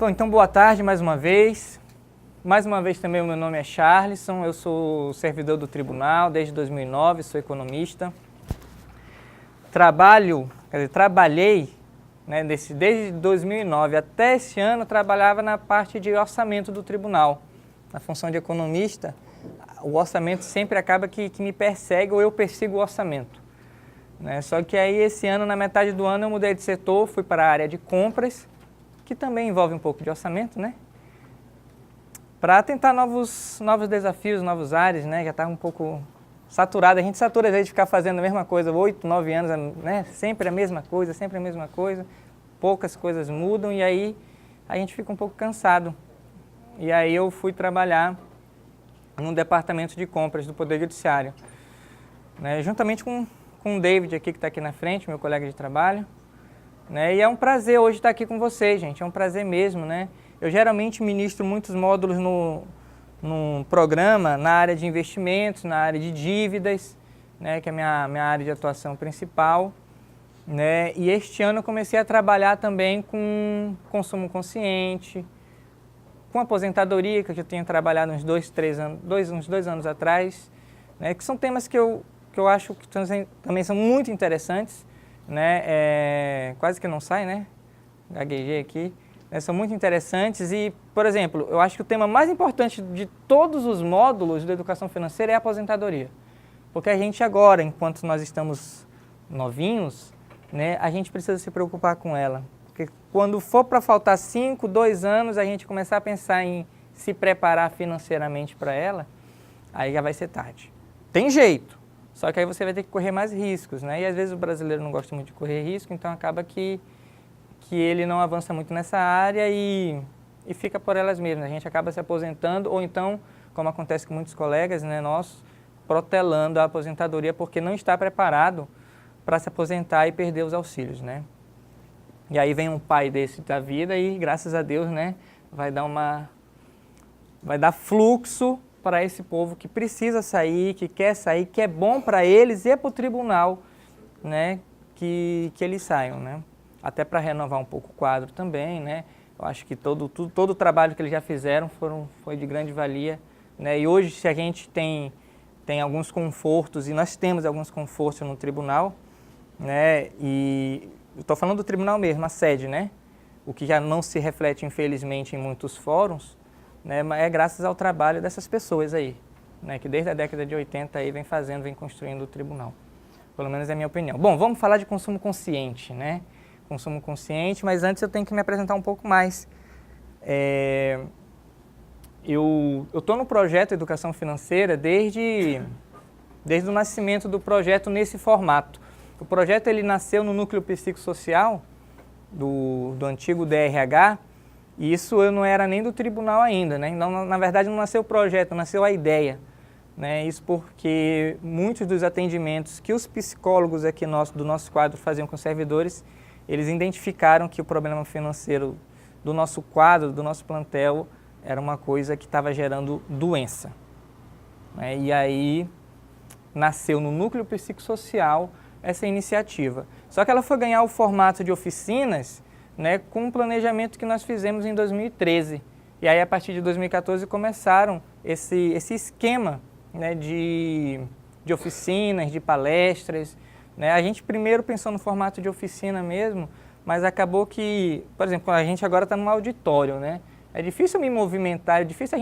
Bom, então boa tarde mais uma vez. Mais uma vez também o meu nome é Charlisson, eu sou servidor do tribunal desde 2009, sou economista. Trabalhei, né, desde 2009 até esse ano, trabalhava na parte de orçamento do tribunal. Na função de economista, o orçamento sempre acaba que me persegue ou eu persigo o orçamento. Né? Só que aí esse ano, na metade do ano, eu mudei de setor, fui para a área de compras, que também envolve um pouco de orçamento, né? Para tentar novos desafios, novos ares, né? Já está um pouco saturado. A gente satura às vezes de ficar fazendo a mesma coisa, 8, 9 anos, né? Sempre a mesma coisa, poucas coisas mudam e aí a gente fica um pouco cansado. E aí eu fui trabalhar no departamento de compras do Poder Judiciário, né? Juntamente com o David aqui, que está aqui na frente, meu colega de trabalho. Né? E é um prazer hoje estar aqui com vocês, gente, é um prazer mesmo, né? Eu geralmente ministro muitos módulos no programa, na área de investimentos, na área de dívidas, né, que é a minha área de atuação principal. Né? E este ano eu comecei a trabalhar também com consumo consciente, com aposentadoria, que eu já tinha trabalhado uns 2 anos atrás, né? Que são temas que eu acho que também são muito interessantes, né? Quase que não sai, né? Gaguejei aqui. São muito interessantes e, por exemplo, eu acho que o tema mais importante de todos os módulos da educação financeira é a aposentadoria. Porque a gente agora, enquanto nós estamos novinhos, né, a gente precisa se preocupar com ela. Porque quando for para faltar 5, 2 anos, a gente começar a pensar em se preparar financeiramente para ela, aí já vai ser tarde. Tem jeito, só que aí você vai ter que correr mais riscos, né? E às vezes o brasileiro não gosta muito de correr risco, então acaba que ele não avança muito nessa área e fica por elas mesmas. A gente acaba se aposentando ou então, como acontece com muitos colegas, né, nossos, protelando a aposentadoria porque não está preparado para se aposentar e perder os auxílios, né? E aí vem um pai desse da vida e, graças a Deus, né, vai dar fluxo para esse povo que precisa sair, que quer sair, que é bom para eles e para o tribunal, né, que eles saiam, né? Até para renovar um pouco o quadro também, né? Eu acho que todo o trabalho que eles já fizeram foi de grande valia, né? E hoje, se a gente tem alguns confortos, e nós temos alguns confortos no tribunal, né? E eu estou falando do tribunal mesmo, a sede, né? O que já não se reflete, infelizmente, em muitos fóruns, né? Mas é graças ao trabalho dessas pessoas aí, né? Que desde a década de 80 aí vem construindo o tribunal. Pelo menos é a minha opinião. Bom, vamos falar de consumo consciente, né? Consumo consciente, mas antes eu tenho que me apresentar um pouco mais. Eu estou no projeto Educação Financeira desde o nascimento do projeto nesse formato. O projeto ele nasceu no núcleo psicossocial do antigo DRH, e isso eu não era nem do tribunal ainda, né? Então, na verdade, não nasceu o projeto, nasceu a ideia. Né? Isso porque muitos dos atendimentos que os psicólogos aqui do nosso quadro faziam com servidores, eles identificaram que o problema financeiro do nosso quadro, do nosso plantel, era uma coisa que estava gerando doença. Né? E aí nasceu no núcleo psicossocial essa iniciativa. Só que ela foi ganhar o formato de oficinas, né, com um planejamento que nós fizemos em 2013. E aí, a partir de 2014, começaram esse esquema, né, de oficinas, de palestras. Né? A gente primeiro pensou no formato de oficina mesmo, mas acabou que, por exemplo, a gente agora está num auditório, né? É difícil me movimentar, é difícil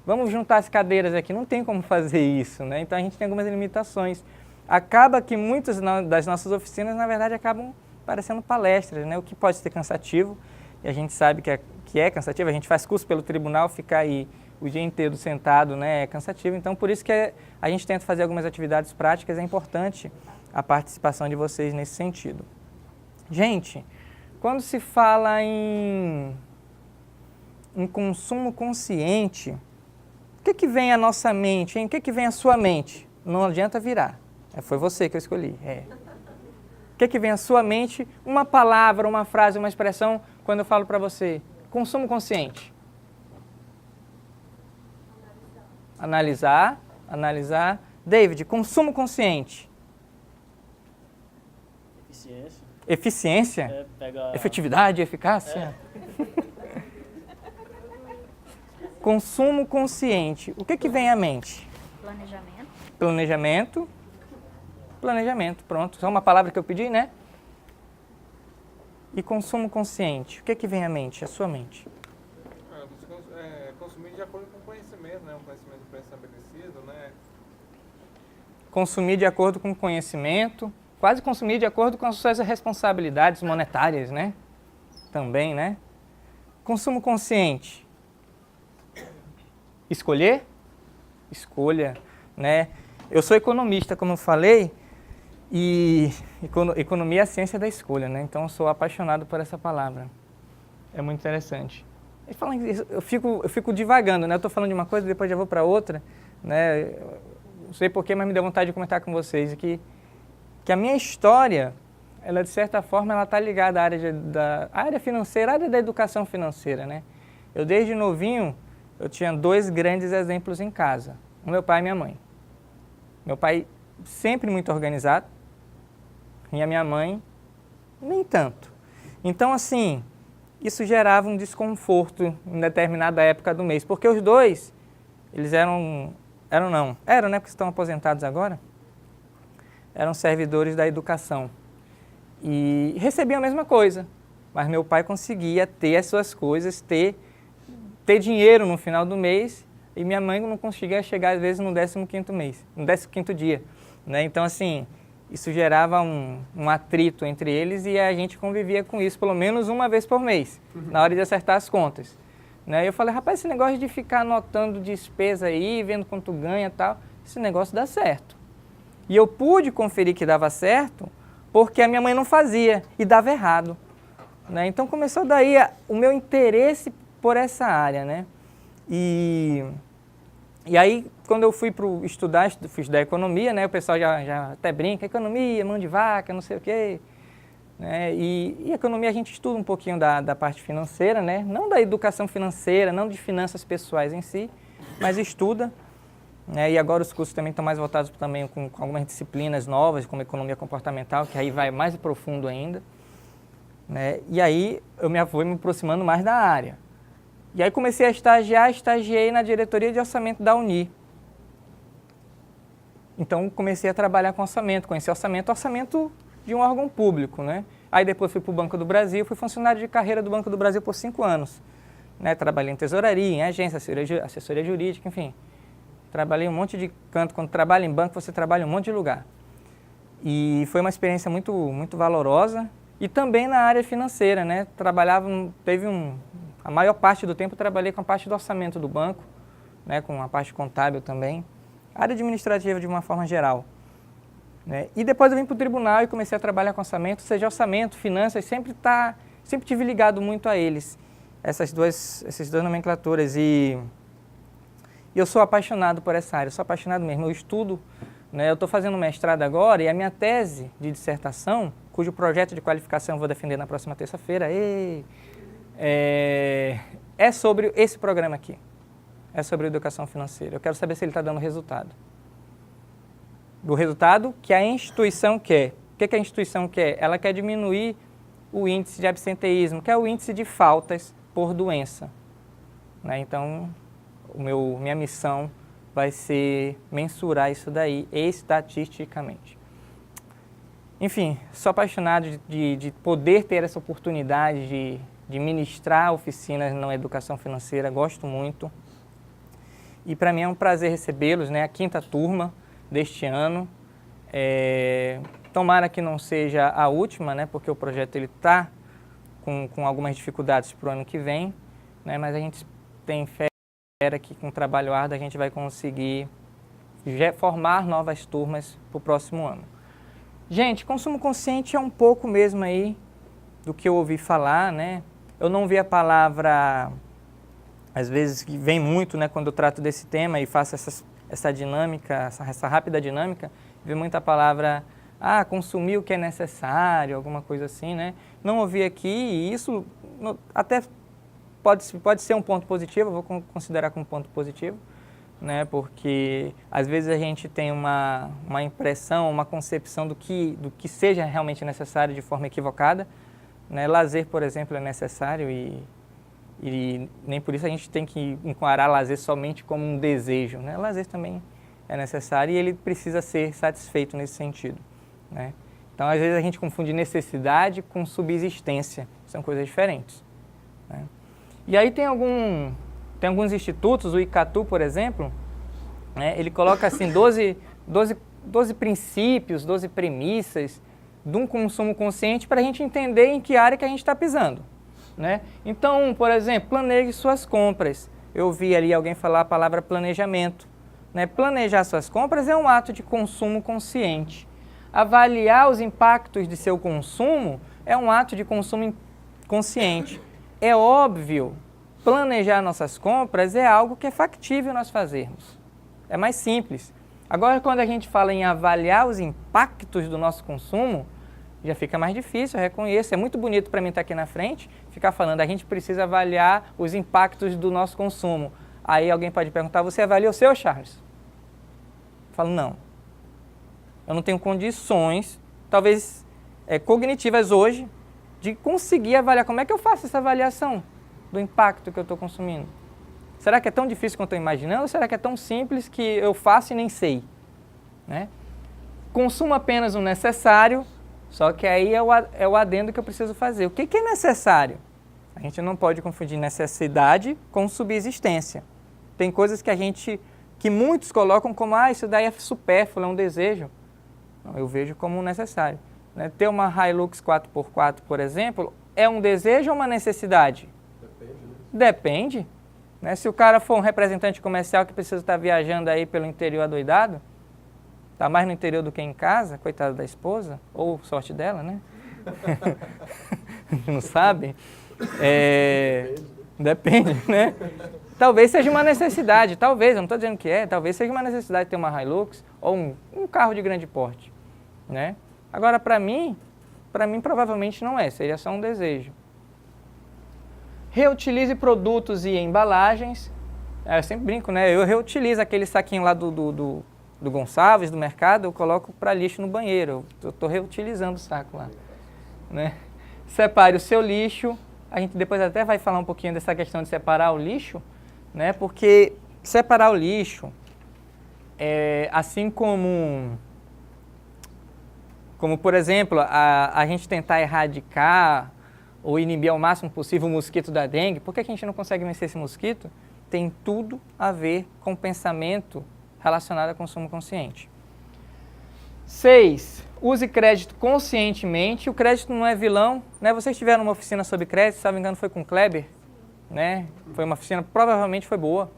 vamos juntar as cadeiras aqui, não tem como fazer isso, né? Então a gente tem algumas limitações. Acaba que muitas das nossas oficinas, na verdade, acabam parecendo palestras, né? O que pode ser cansativo, e a gente sabe que é cansativo, a gente faz curso pelo tribunal, ficar aí o dia inteiro sentado, né, é cansativo, então por isso que a gente tenta fazer algumas atividades práticas, é importante a participação de vocês nesse sentido. Gente, quando se fala em consumo consciente, o que vem à nossa mente, hein? O que vem à sua mente? Não adianta virar, foi você que eu escolhi. O que vem à sua mente, uma palavra, uma frase, uma expressão, quando eu falo para você, consumo consciente? Analisar. David, consumo consciente. Eficiência. Eficiência? Efetividade, eficácia? Consumo consciente. O que vem à mente? Planejamento. Planejamento. Planejamento, pronto. Só uma palavra que eu pedi, né? E consumo consciente. O que vem à mente, a sua mente? Consumir de acordo com o conhecimento, né? Um conhecimento bem estabelecido, né? Consumir de acordo com o conhecimento. Quase consumir de acordo com as suas responsabilidades monetárias, né? Também, né? Consumo consciente. Escolher? Escolha, né? Eu sou economista, como eu falei, e economia é a ciência da escolha, né? Então eu sou apaixonado por essa palavra. É muito interessante. E falando isso, eu fico divagando, né? Eu estou falando de uma coisa, depois já vou para outra, né? Não sei porquê, mas me deu vontade de comentar com vocês que a minha história, ela de certa forma, ela está ligada à área financeira, à área da educação financeira, né? Eu desde novinho, eu tinha 2 grandes exemplos em casa, o meu pai e minha mãe. Meu pai sempre muito organizado e a minha mãe nem tanto. Então, assim, isso gerava um desconforto em determinada época do mês, porque os dois, eles eram, né, porque estão aposentados agora, eram servidores da educação e recebiam a mesma coisa, mas meu pai conseguia ter as suas coisas, ter dinheiro no final do mês, e minha mãe não conseguia chegar às vezes no 15º mês, no 15º dia, né? Então, assim, isso gerava um atrito entre eles e a gente convivia com isso pelo menos uma vez por mês, na hora de acertar as contas, né? Eu falei, rapaz, esse negócio de ficar anotando despesa aí, vendo quanto ganha e tal, esse negócio dá certo. E eu pude conferir que dava certo porque a minha mãe não fazia e dava errado, né? Então começou daí o meu interesse por essa área, né? E aí, quando eu fui fui estudar economia, né? O pessoal já até brinca, economia, mão de vaca, não sei o quê, né? E economia a gente estuda um pouquinho da parte financeira, né? Não da educação financeira, não de finanças pessoais em si, mas estuda, né? E agora os cursos também estão mais voltados também com algumas disciplinas novas, como economia comportamental, que aí vai mais profundo ainda, né? E aí eu fui me aproximando mais da área. E aí comecei a estagiei na diretoria de orçamento da Uni. Então comecei a trabalhar com orçamento, conheci orçamento de um órgão público, né? Aí depois fui para o Banco do Brasil, fui funcionário de carreira do Banco do Brasil por 5 anos. Né? Trabalhei em tesouraria, em agência, assessoria jurídica, enfim. Trabalhei um monte de canto. Quando trabalha em banco, você trabalha em um monte de lugar. E foi uma experiência muito, muito valorosa. E também na área financeira, né? A maior parte do tempo eu trabalhei com a parte do orçamento do banco, né? Com a parte contábil também. Área administrativa de uma forma geral. Né? E depois eu vim para o tribunal e comecei a trabalhar com orçamento, seja orçamento, finanças, sempre tive ligado muito a eles, essas duas nomenclaturas. E eu sou apaixonado por essa área, sou apaixonado mesmo. Eu estudo, né? Eu estou fazendo mestrado agora e a minha tese de dissertação, cujo projeto de qualificação eu vou defender na próxima terça-feira, é sobre esse programa aqui. É sobre educação financeira. Eu quero saber se ele está dando resultado. Do resultado que a instituição quer. O que a instituição quer? Ela quer diminuir o índice de absenteísmo, que é o índice de faltas por doença. Né? Então, minha missão vai ser mensurar isso daí estatisticamente. Enfim, sou apaixonado de poder ter essa oportunidade de ministrar oficinas na educação financeira, gosto muito. E para mim é um prazer recebê-los, né? A 5ª turma deste ano. Tomara que não seja a última, né? Porque o projeto está com algumas dificuldades para o ano que vem, né? Mas a gente tem fé que com o trabalho árduo a gente vai conseguir formar novas turmas para o próximo ano. Gente, consumo consciente é um pouco mesmo aí do que eu ouvi falar, né? Eu não vi a palavra, às vezes, que vem muito, né, quando eu trato desse tema e faço essa dinâmica, essa rápida dinâmica, vi muita palavra, consumir o que é necessário, alguma coisa assim, né? Não ouvi aqui e isso até pode ser um ponto positivo, eu vou considerar como ponto positivo, né? Porque às vezes a gente tem uma impressão, uma concepção do que seja realmente necessário de forma equivocada, né? Lazer, por exemplo, é necessário e E nem por isso a gente tem que encarar lazer somente como um desejo, né? Lazer também é necessário e ele precisa ser satisfeito nesse sentido, né? Então, às vezes a gente confunde necessidade com subsistência, são coisas diferentes, né? E aí tem alguns institutos, o Icatu, por exemplo, né? Ele coloca assim 12 princípios, 12 premissas de um consumo consciente para a gente entender em que área que a gente está pisando, né? Então, por exemplo, planeje suas compras. Eu vi ali alguém falar a palavra planejamento, né? Planejar suas compras é um ato de consumo consciente. Avaliar os impactos de seu consumo é um ato de consumo consciente. É óbvio, planejar nossas compras é algo que é factível nós fazermos. É mais simples. Agora, quando a gente fala em avaliar os impactos do nosso consumo, já fica mais difícil, eu reconheço. É muito bonito para mim estar aqui na frente, ficar falando, a gente precisa avaliar os impactos do nosso consumo. Aí alguém pode perguntar, você avalia o seu, Charles? Eu falo, não. Eu não tenho condições, talvez cognitivas hoje, de conseguir avaliar. Como é que eu faço essa avaliação do impacto que eu estou consumindo? Será que é tão difícil quanto eu estou imaginando ou será que é tão simples que eu faço e nem sei? Né? Consumo apenas o necessário, só que aí é o adendo que eu preciso fazer. O que é necessário? A gente não pode confundir necessidade com subsistência. Tem coisas que muitos colocam como, isso daí é supérfluo, é um desejo. Não, eu vejo como necessário. Né? Ter uma Hilux 4x4, por exemplo, é um desejo ou uma necessidade? Depende, né? Depende. Né? Se o cara for um representante comercial que precisa estar viajando aí pelo interior adoidado, está mais no interior do que em casa, coitado da esposa, ou sorte dela, né? Não sabe? Depende, né? Talvez seja uma necessidade, talvez, eu não estou dizendo que talvez seja uma necessidade ter uma Hilux ou um carro de grande porte, né? Agora, para mim provavelmente não é, seria só um desejo. Reutilize produtos e embalagens. Eu sempre brinco, né? Eu reutilizo aquele saquinho lá do Gonçalves, do mercado, eu coloco para lixo no banheiro. Eu estou reutilizando o saco lá, né? Separe o seu lixo. A gente depois até vai falar um pouquinho dessa questão de separar o lixo, né? Porque separar o lixo, assim como por exemplo, a gente tentar erradicar ou inibir ao máximo possível o mosquito da dengue, por que a gente não consegue vencer esse mosquito? Tem tudo a ver com pensamento relacionado a consumo consciente. 6. Use crédito conscientemente. O crédito não é vilão, né? Vocês tiveram uma oficina sobre crédito, se não me engano foi com o Kleber, né? Foi uma oficina, provavelmente foi boa,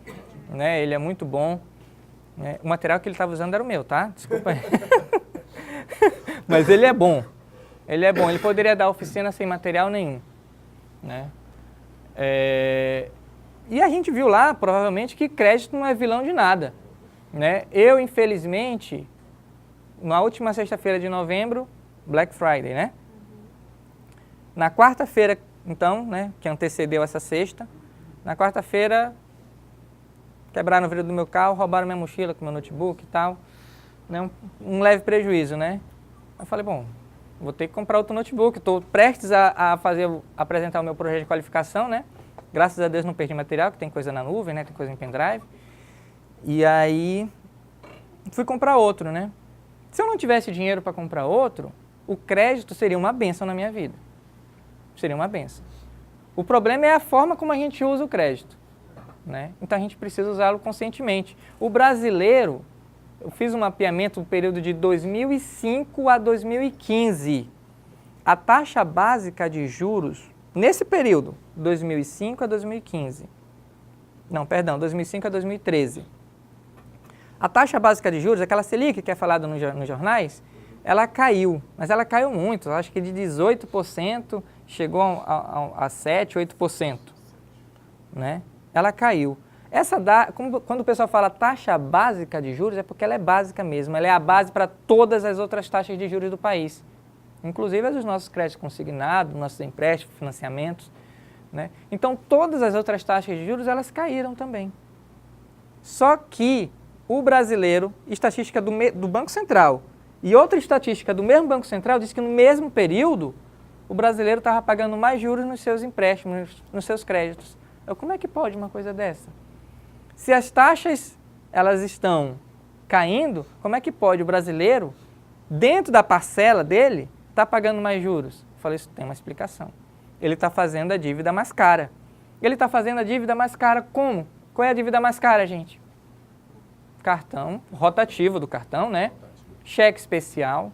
né? Ele é muito bom. Né? O material que ele estava usando era o meu, tá? Desculpa aí. Mas ele é bom. Ele é bom. Ele poderia dar oficina sem material nenhum, né? E a gente viu lá, provavelmente, que crédito não é vilão de nada, né? Eu, infelizmente, na última sexta-feira de novembro, Black Friday, né? Na quarta-feira, então, né, que antecedeu essa sexta, na quarta-feira, quebraram o vidro do meu carro, roubaram minha mochila com meu notebook e tal, né? Um leve prejuízo, né? Eu falei, bom, vou ter que comprar outro notebook, estou prestes a apresentar o meu projeto de qualificação, né? Graças a Deus não perdi material, que tem coisa na nuvem, né? Tem coisa em pendrive. E aí, fui comprar outro, né? Se eu não tivesse dinheiro para comprar outro, o crédito seria uma bênção na minha vida. Seria uma bênção. O problema é a forma como a gente usa o crédito, né? Então a gente precisa usá-lo conscientemente. O brasileiro, eu fiz um mapeamento no período de 2005 a 2015. A taxa básica de juros, nesse período, 2005 a 2015. Não, perdão, 2005 a 2013. A taxa básica de juros, aquela Selic que é falada nos jornais, ela caiu, mas ela caiu muito, acho que de 18% chegou a 7%, 8%, né? Ela caiu. Quando o pessoal fala taxa básica de juros, é porque ela é básica mesmo, ela é a base para todas as outras taxas de juros do país, inclusive as dos nossos créditos consignados, nossos empréstimos, financiamentos, né? Então, todas as outras taxas de juros, elas caíram também. Só que o brasileiro, estatística do Banco Central e outra estatística do mesmo Banco Central diz que no mesmo período o brasileiro estava pagando mais juros nos seus empréstimos, nos seus créditos, Como é que pode uma coisa dessa? Se as taxas elas estão caindo, como é que pode o brasileiro, dentro da parcela dele, estar pagando mais juros? Eu falei, isso tem uma explicação. Ele está fazendo a dívida mais cara. Ele está fazendo a dívida mais cara como? Qual é a dívida mais cara, gente? Cartão, rotativo do cartão, né? Cheque especial.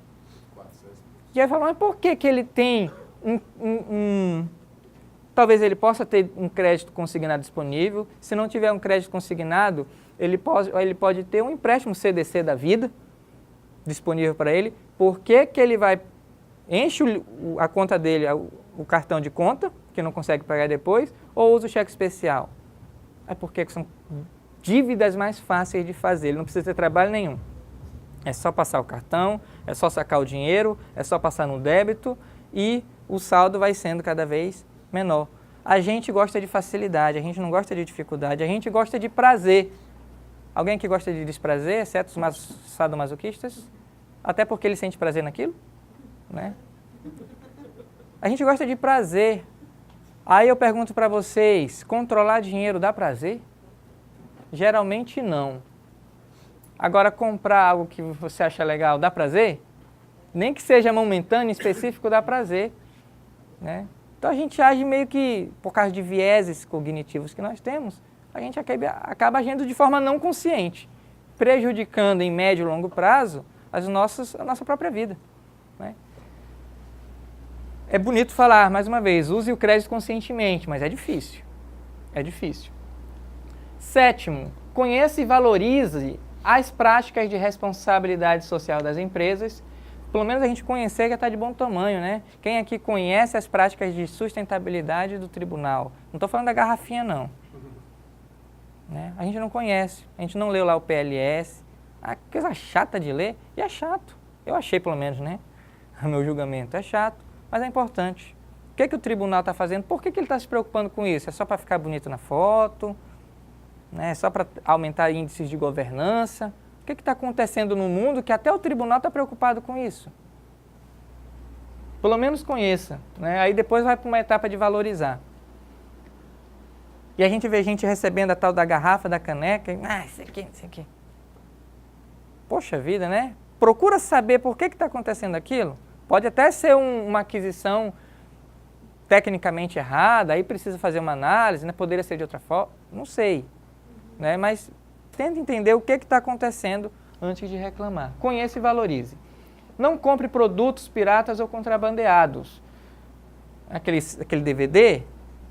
E aí fala, mas por que ele tem talvez ele possa ter um crédito consignado disponível. Se não tiver um crédito consignado, ele pode ter um empréstimo CDC da vida disponível para ele. Por que ele vai enche a conta dele, o cartão de conta, que não consegue pagar depois, ou usa o cheque especial? É porque são dívidas mais fáceis de fazer, ele não precisa ter trabalho nenhum. É só passar o cartão, é só sacar o dinheiro, é só passar no débito e o saldo vai sendo cada vez menor. A gente gosta de facilidade, a gente não gosta de dificuldade, a gente gosta de prazer. Alguém que gosta de desprazer, exceto os sadomasoquistas? Até porque ele sente prazer naquilo, né? A gente gosta de prazer. Aí eu pergunto para vocês, controlar dinheiro dá prazer? Geralmente não. Agora, comprar algo que você acha legal dá prazer? Nem que seja momentâneo, específico, dá prazer, né? Então a gente age meio que, por causa de vieses cognitivos que nós temos, a gente acaba agindo de forma não consciente, prejudicando em médio e longo prazo a nossa própria vida, né? É bonito falar, mais uma vez, use o crédito conscientemente, mas é difícil. É difícil. Sétimo, conheça e valorize as práticas de responsabilidade social das empresas. Pelo menos a gente conhecer que está de bom tamanho, né? Quem aqui conhece as práticas de sustentabilidade do tribunal? Não estou falando da garrafinha, não. Né? A gente não conhece, a gente não leu lá o PLS. A coisa chata de ler, e é chato. Eu achei, pelo menos, né? O meu julgamento é chato, mas é importante. O que o tribunal está fazendo? Por que ele está se preocupando com isso? É só para ficar bonito na foto? Né? É só para aumentar índices de governança? O que está acontecendo no mundo que até o tribunal está preocupado com isso? Pelo menos conheça, né? Aí depois vai para uma etapa de valorizar. E a gente vê gente recebendo a tal da garrafa, da caneca, isso aqui. Poxa vida, né? Procura saber por que está acontecendo aquilo. Pode até ser uma aquisição tecnicamente errada, aí precisa fazer uma análise, né? Poderia ser de outra forma, não sei, né? Mas tenta entender o que está acontecendo antes de reclamar. Conheça e valorize. Não compre produtos piratas ou contrabandeados. Aquele DVD,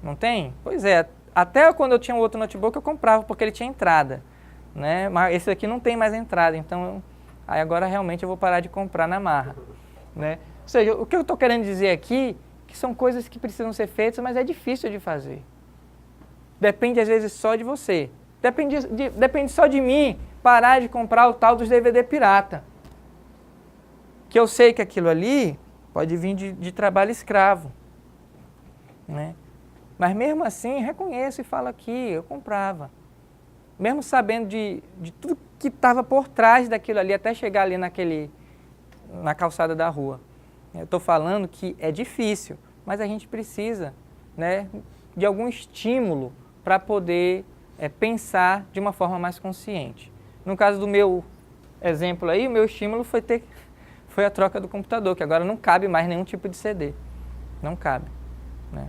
não tem? Pois é, até quando eu tinha um outro notebook eu comprava porque ele tinha entrada, né? Mas esse aqui não tem mais entrada, então aí agora realmente eu vou parar de comprar na marra, né? Ou seja, o que eu estou querendo dizer aqui que são coisas que precisam ser feitas, mas é difícil de fazer. Depende às vezes só de você. Depende só de mim parar de comprar o tal dos DVD pirata. Que eu sei que aquilo ali pode vir de trabalho escravo, né? Mas mesmo assim, reconheço e falo aqui, eu comprava. Mesmo sabendo de tudo que estava por trás daquilo ali, até chegar ali na calçada da rua. Eu estou falando que é difícil, mas a gente precisa, né, de algum estímulo para poder pensar de uma forma mais consciente. No caso do meu exemplo aí, o meu estímulo foi a troca do computador, que agora não cabe mais nenhum tipo de CD. Não cabe, né?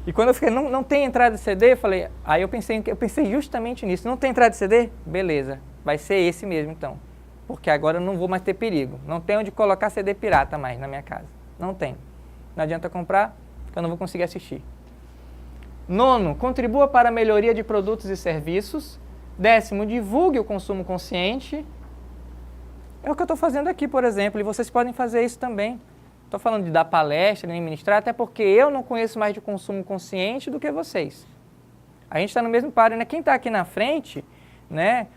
E quando eu fiquei, não tem entrada de CD, eu falei, aí eu pensei justamente nisso. Não tem entrada de CD? Beleza, vai ser esse mesmo então. Porque agora eu não vou mais ter perigo. Não tem onde colocar CD pirata mais na minha casa. Não tem. Não adianta comprar, porque eu não vou conseguir assistir. Nono, contribua para a melhoria de produtos e serviços. Décimo, divulgue o consumo consciente. É o que eu estou fazendo aqui, por exemplo, e vocês podem fazer isso também. Estou falando de dar palestra, nem ministrar, até porque eu não conheço mais de consumo consciente do que vocês. A gente está no mesmo páreo, né? Quem está aqui na frente, né,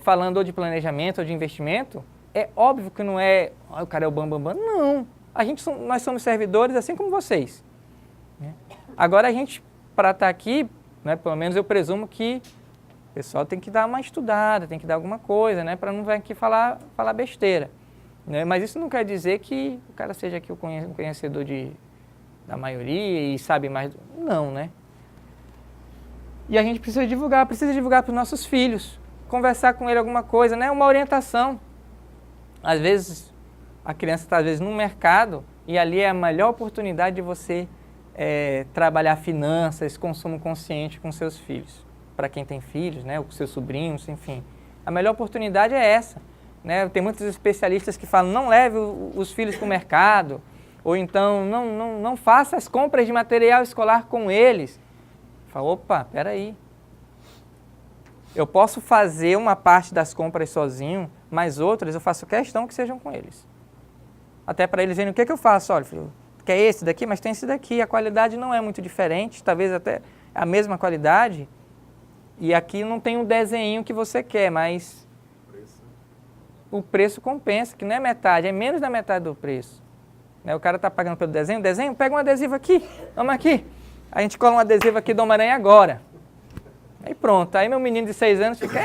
falando ou de planejamento ou de investimento, é óbvio que não é, o cara é o bambambam, não. Nós somos servidores assim como vocês, né? Agora a gente, para estar aqui, né, pelo menos eu presumo que o pessoal tem que dar uma estudada, tem que dar alguma coisa, né, para não vir aqui falar besteira. Né? Mas isso não quer dizer que o cara seja aqui um conhecedor da maioria e sabe mais. Não, né? E a gente precisa divulgar para os nossos filhos, conversar com ele alguma coisa, né? Uma orientação. Às vezes, a criança está no mercado e ali é a melhor oportunidade de você trabalhar finanças, consumo consciente com seus filhos. Para quem tem filhos, né? Ou com seus sobrinhos, enfim. A melhor oportunidade é essa. Né? Tem muitos especialistas que falam, não leve os filhos para o mercado, ou então não faça as compras de material escolar com eles. Fala, opa, peraí. Eu posso fazer uma parte das compras sozinho, mas outras eu faço questão que sejam com eles. Até para eles verem o que eu faço. Olha, filho, quer esse daqui, mas tem esse daqui. A qualidade não é muito diferente, talvez até a mesma qualidade. E aqui não tem um desenho que você quer, mas o preço compensa, que não é metade, é menos da metade do preço. Né? O cara está pagando pelo desenho, pega um adesivo aqui, vamos aqui. A gente cola um adesivo aqui do Homem-Aranha agora. Aí pronto, aí meu menino de 6 anos fica,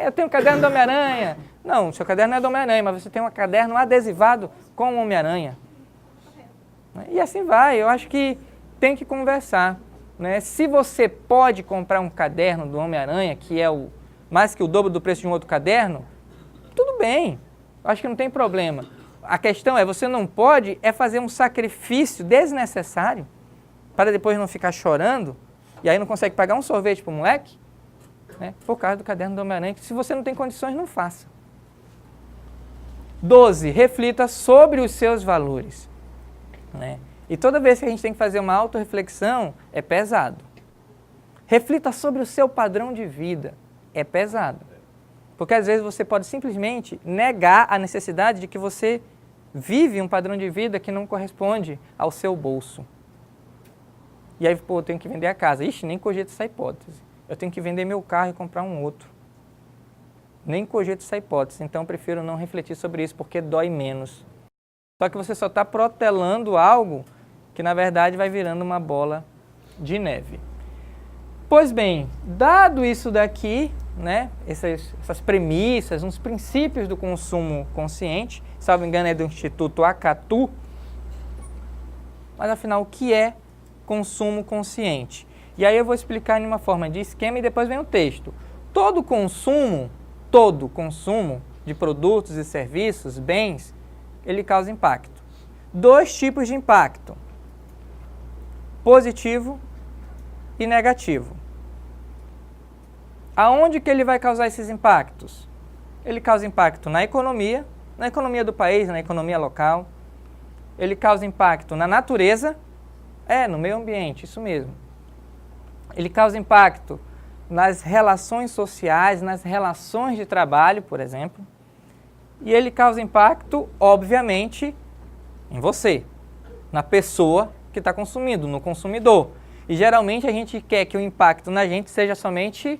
eu tenho um caderno do Homem-Aranha. Não, seu caderno não é do Homem-Aranha, mas você tem um caderno adesivado com o Homem-Aranha. E assim vai, eu acho que tem que conversar. Né? Se você pode comprar um caderno do Homem-Aranha, que é mais que o dobro do preço de um outro caderno, tudo bem, eu acho que não tem problema. A questão é, você não pode fazer um sacrifício desnecessário para depois não ficar chorando e aí não consegue pagar um sorvete para o moleque, né, por causa do caderno do Homem-Aranha, que se você não tem condições, não faça. 12. Reflita sobre os seus valores. Né? E toda vez que a gente tem que fazer uma autorreflexão, é pesado. Reflita sobre o seu padrão de vida. É pesado. Porque às vezes você pode simplesmente negar a necessidade de que você vive um padrão de vida que não corresponde ao seu bolso. E aí, eu tenho que vender a casa. Ixi, nem cogito essa hipótese. Eu tenho que vender meu carro e comprar um outro. Nem cogito essa hipótese. Então, eu prefiro não refletir sobre isso, porque dói menos. Só que você só está protelando algo que, na verdade, vai virando uma bola de neve. Pois bem, dado isso daqui, né, essas premissas, uns princípios do consumo consciente, salvo engano é do Instituto Acatu, mas afinal, o que é consumo consciente? E aí eu vou explicar em uma forma de esquema e depois vem o texto. Todo consumo de produtos e serviços, bens, ele causa impacto. 2 tipos de impacto, positivo e negativo. Aonde que ele vai causar esses impactos? Ele causa impacto na economia do país, na economia local. Ele causa impacto na natureza, no meio ambiente, isso mesmo. Ele causa impacto nas relações sociais, nas relações de trabalho, por exemplo. E ele causa impacto, obviamente, em você, na pessoa que está consumindo, no consumidor. E geralmente a gente quer que o impacto na gente seja somente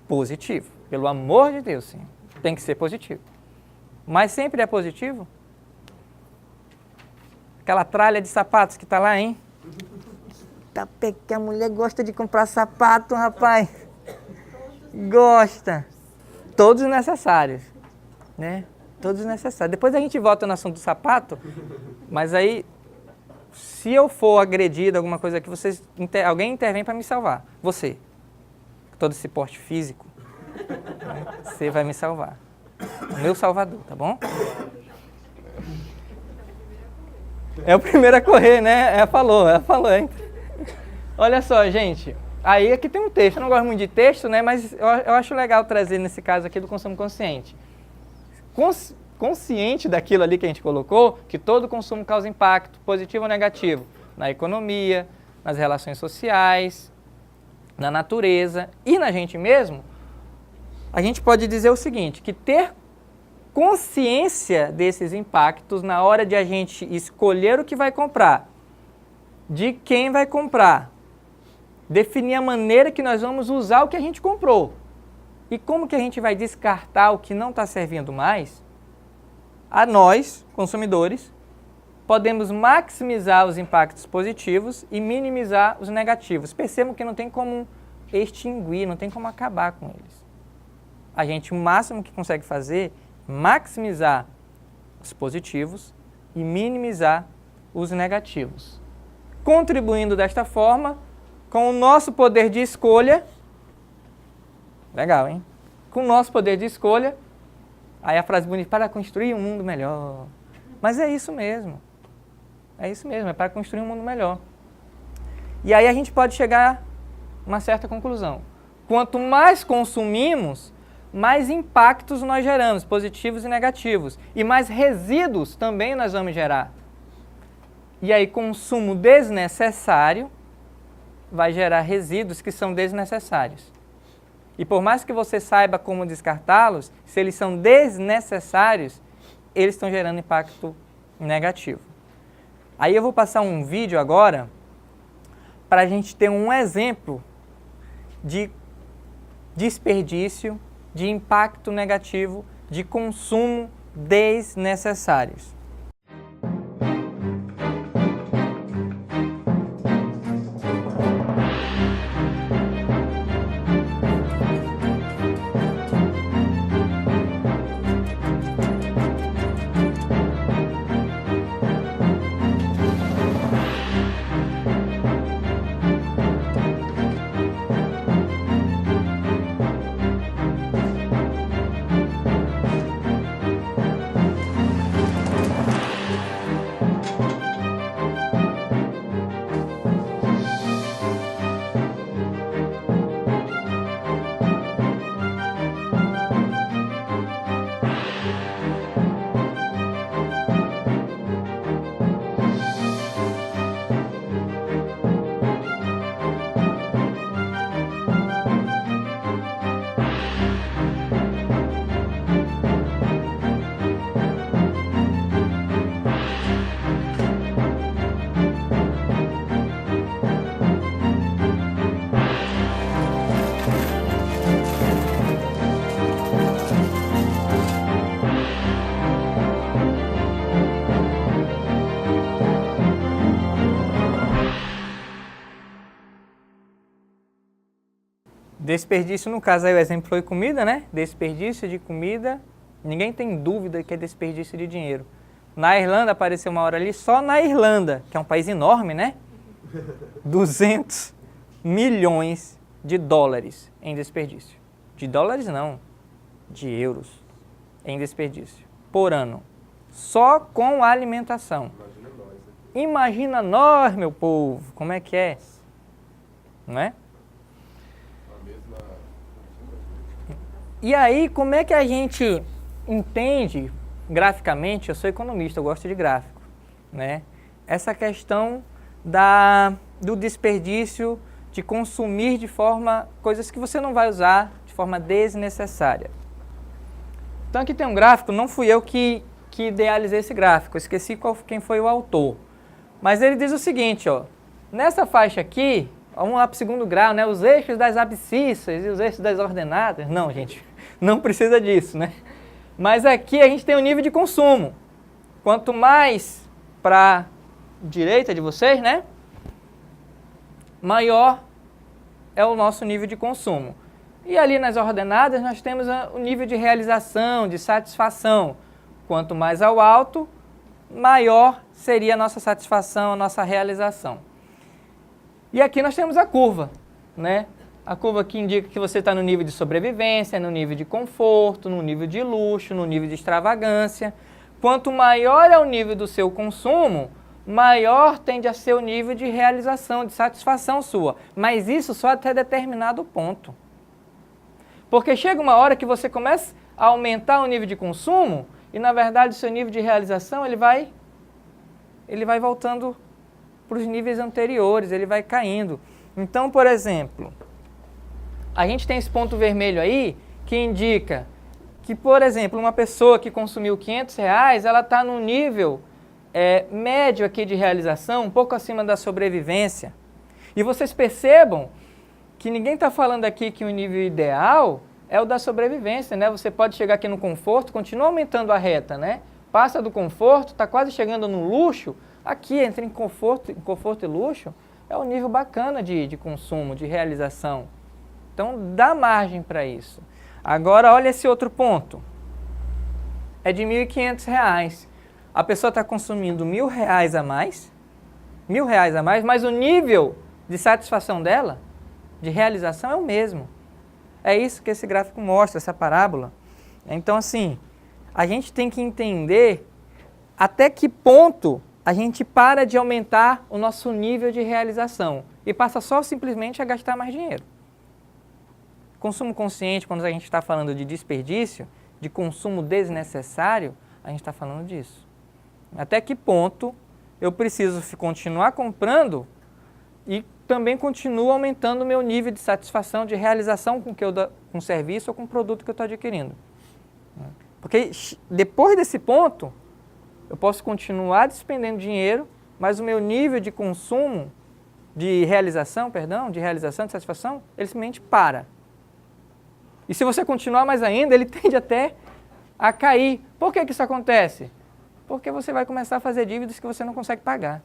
positivo. Pelo amor de Deus, sim. Tem que ser positivo. Mas sempre é positivo? Aquela tralha de sapatos que está lá, hein? Tá que a mulher gosta de comprar sapato, rapaz. Gosta. Todos necessários, né? Todos necessários. Depois a gente volta no assunto do sapato, mas aí, se eu for agredido, alguma coisa aqui, alguém intervém para me salvar. Você. Todo esse porte físico, né? Você vai me salvar. O meu salvador, tá bom? É o primeiro a correr, né? Ela falou, hein? Olha só, gente. Aí aqui tem um texto. Eu não gosto muito de texto, né? Mas eu acho legal trazer nesse caso aqui do consumo consciente. Consciente daquilo ali que a gente colocou, que todo consumo causa impacto, positivo ou negativo, na economia, nas relações sociais, na natureza e na gente mesmo, a gente pode dizer o seguinte, que ter consciência desses impactos na hora de a gente escolher o que vai comprar, de quem vai comprar, definir a maneira que nós vamos usar o que a gente comprou e como que a gente vai descartar o que não está servindo mais, a nós, consumidores, podemos maximizar os impactos positivos e minimizar os negativos. Percebam que não tem como extinguir, não tem como acabar com eles. A gente, o máximo que consegue fazer, maximizar os positivos e minimizar os negativos. Contribuindo desta forma, com o nosso poder de escolha, Legal, hein? Com o nosso poder de escolha, aí a frase bonita, para construir um mundo melhor. Mas é isso mesmo. É isso mesmo, é para construir um mundo melhor. E aí a gente pode chegar a uma certa conclusão. Quanto mais consumimos, mais impactos nós geramos, positivos e negativos. E mais resíduos também nós vamos gerar. E aí consumo desnecessário vai gerar resíduos que são desnecessários. E por mais que você saiba como descartá-los, se eles são desnecessários, eles estão gerando impacto negativo. Aí eu vou passar um vídeo agora para a gente ter um exemplo de desperdício, de impacto negativo, de consumo desnecessários. Desperdício, no caso aí o exemplo foi comida, né? Desperdício de comida, ninguém tem dúvida que é desperdício de dinheiro. Na Irlanda apareceu uma hora ali, só na Irlanda, que é um país enorme, né? 200 milhões de dólares em desperdício. De dólares não, de euros em desperdício por ano. Só com a alimentação. Imagina nós, né? Imagina nós, meu povo, como é que é? Não é? E aí, como é que a gente entende graficamente? Eu sou economista, eu gosto de gráfico, né? Essa questão do desperdício, de consumir de forma, coisas que você não vai usar de forma desnecessária. Então aqui tem um gráfico, não fui eu que idealizei esse gráfico, eu esqueci quem foi o autor. Mas ele diz o seguinte, ó, nessa faixa aqui, vamos lá para o segundo grau, né? Os eixos das abscissas e os eixos das ordenadas. Não, gente, não precisa disso, né? Mas aqui a gente tem o nível de consumo. Quanto mais para a direita de vocês, né? Maior é o nosso nível de consumo. E ali nas ordenadas nós temos o nível de realização, de satisfação. Quanto mais ao alto, maior seria a nossa satisfação, a nossa realização. E aqui nós temos a curva, né? A curva que indica que você está no nível de sobrevivência, no nível de conforto, no nível de luxo, no nível de extravagância. Quanto maior é o nível do seu consumo, maior tende a ser o nível de realização, de satisfação sua. Mas isso só até determinado ponto. Porque chega uma hora que você começa a aumentar o nível de consumo e, na verdade, o seu nível de realização ele vai voltando para os níveis anteriores, ele vai caindo. Então, por exemplo, a gente tem esse ponto vermelho aí que indica que, por exemplo, uma pessoa que consumiu R$500, ela está no nível médio aqui de realização, um pouco acima da sobrevivência. E vocês percebam que ninguém está falando aqui que o nível ideal é o da sobrevivência, né? Você pode chegar aqui no conforto, continua aumentando a reta, né? Passa do conforto, está quase chegando no luxo. Aqui, entre em conforto e luxo, é um nível bacana de consumo, de realização. Então, dá margem para isso. Agora, olha esse outro ponto. É de R$1.500. A pessoa está consumindo R$1.000 a mais, R$1.000 a mais, mas o nível de satisfação dela, de realização, é o mesmo. É isso que esse gráfico mostra, essa parábola. Então, assim, a gente tem que entender até que ponto a gente para de aumentar o nosso nível de realização e passa só simplesmente a gastar mais dinheiro. Consumo consciente, quando a gente está falando de desperdício, de consumo desnecessário, a gente está falando disso. Até que ponto eu preciso continuar comprando e também continuo aumentando o meu nível de satisfação, de realização com o serviço ou com o produto que eu estou adquirindo. Porque depois desse ponto, eu posso continuar despendendo dinheiro, mas o meu nível de consumo, de realização, de satisfação, ele simplesmente para. E se você continuar mais ainda, ele tende até a cair. Por que isso acontece? Porque você vai começar a fazer dívidas que você não consegue pagar.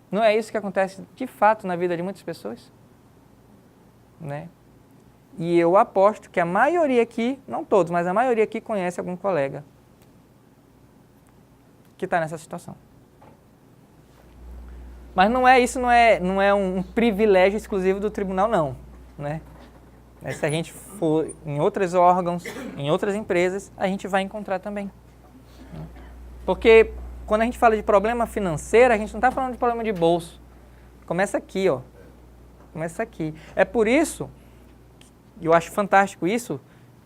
Não é isso que acontece de fato na vida de muitas pessoas? Né? E eu aposto que a maioria aqui, não todos, mas a maioria aqui conhece algum colega que está nessa situação. Mas não é isso, não é um privilégio exclusivo do tribunal, não. Né? Se a gente for em outros órgãos, em outras empresas, a gente vai encontrar também. Porque quando a gente fala de problema financeiro, a gente não está falando de problema de bolso. Começa aqui, ó. Começa aqui. É por isso, eu acho fantástico isso,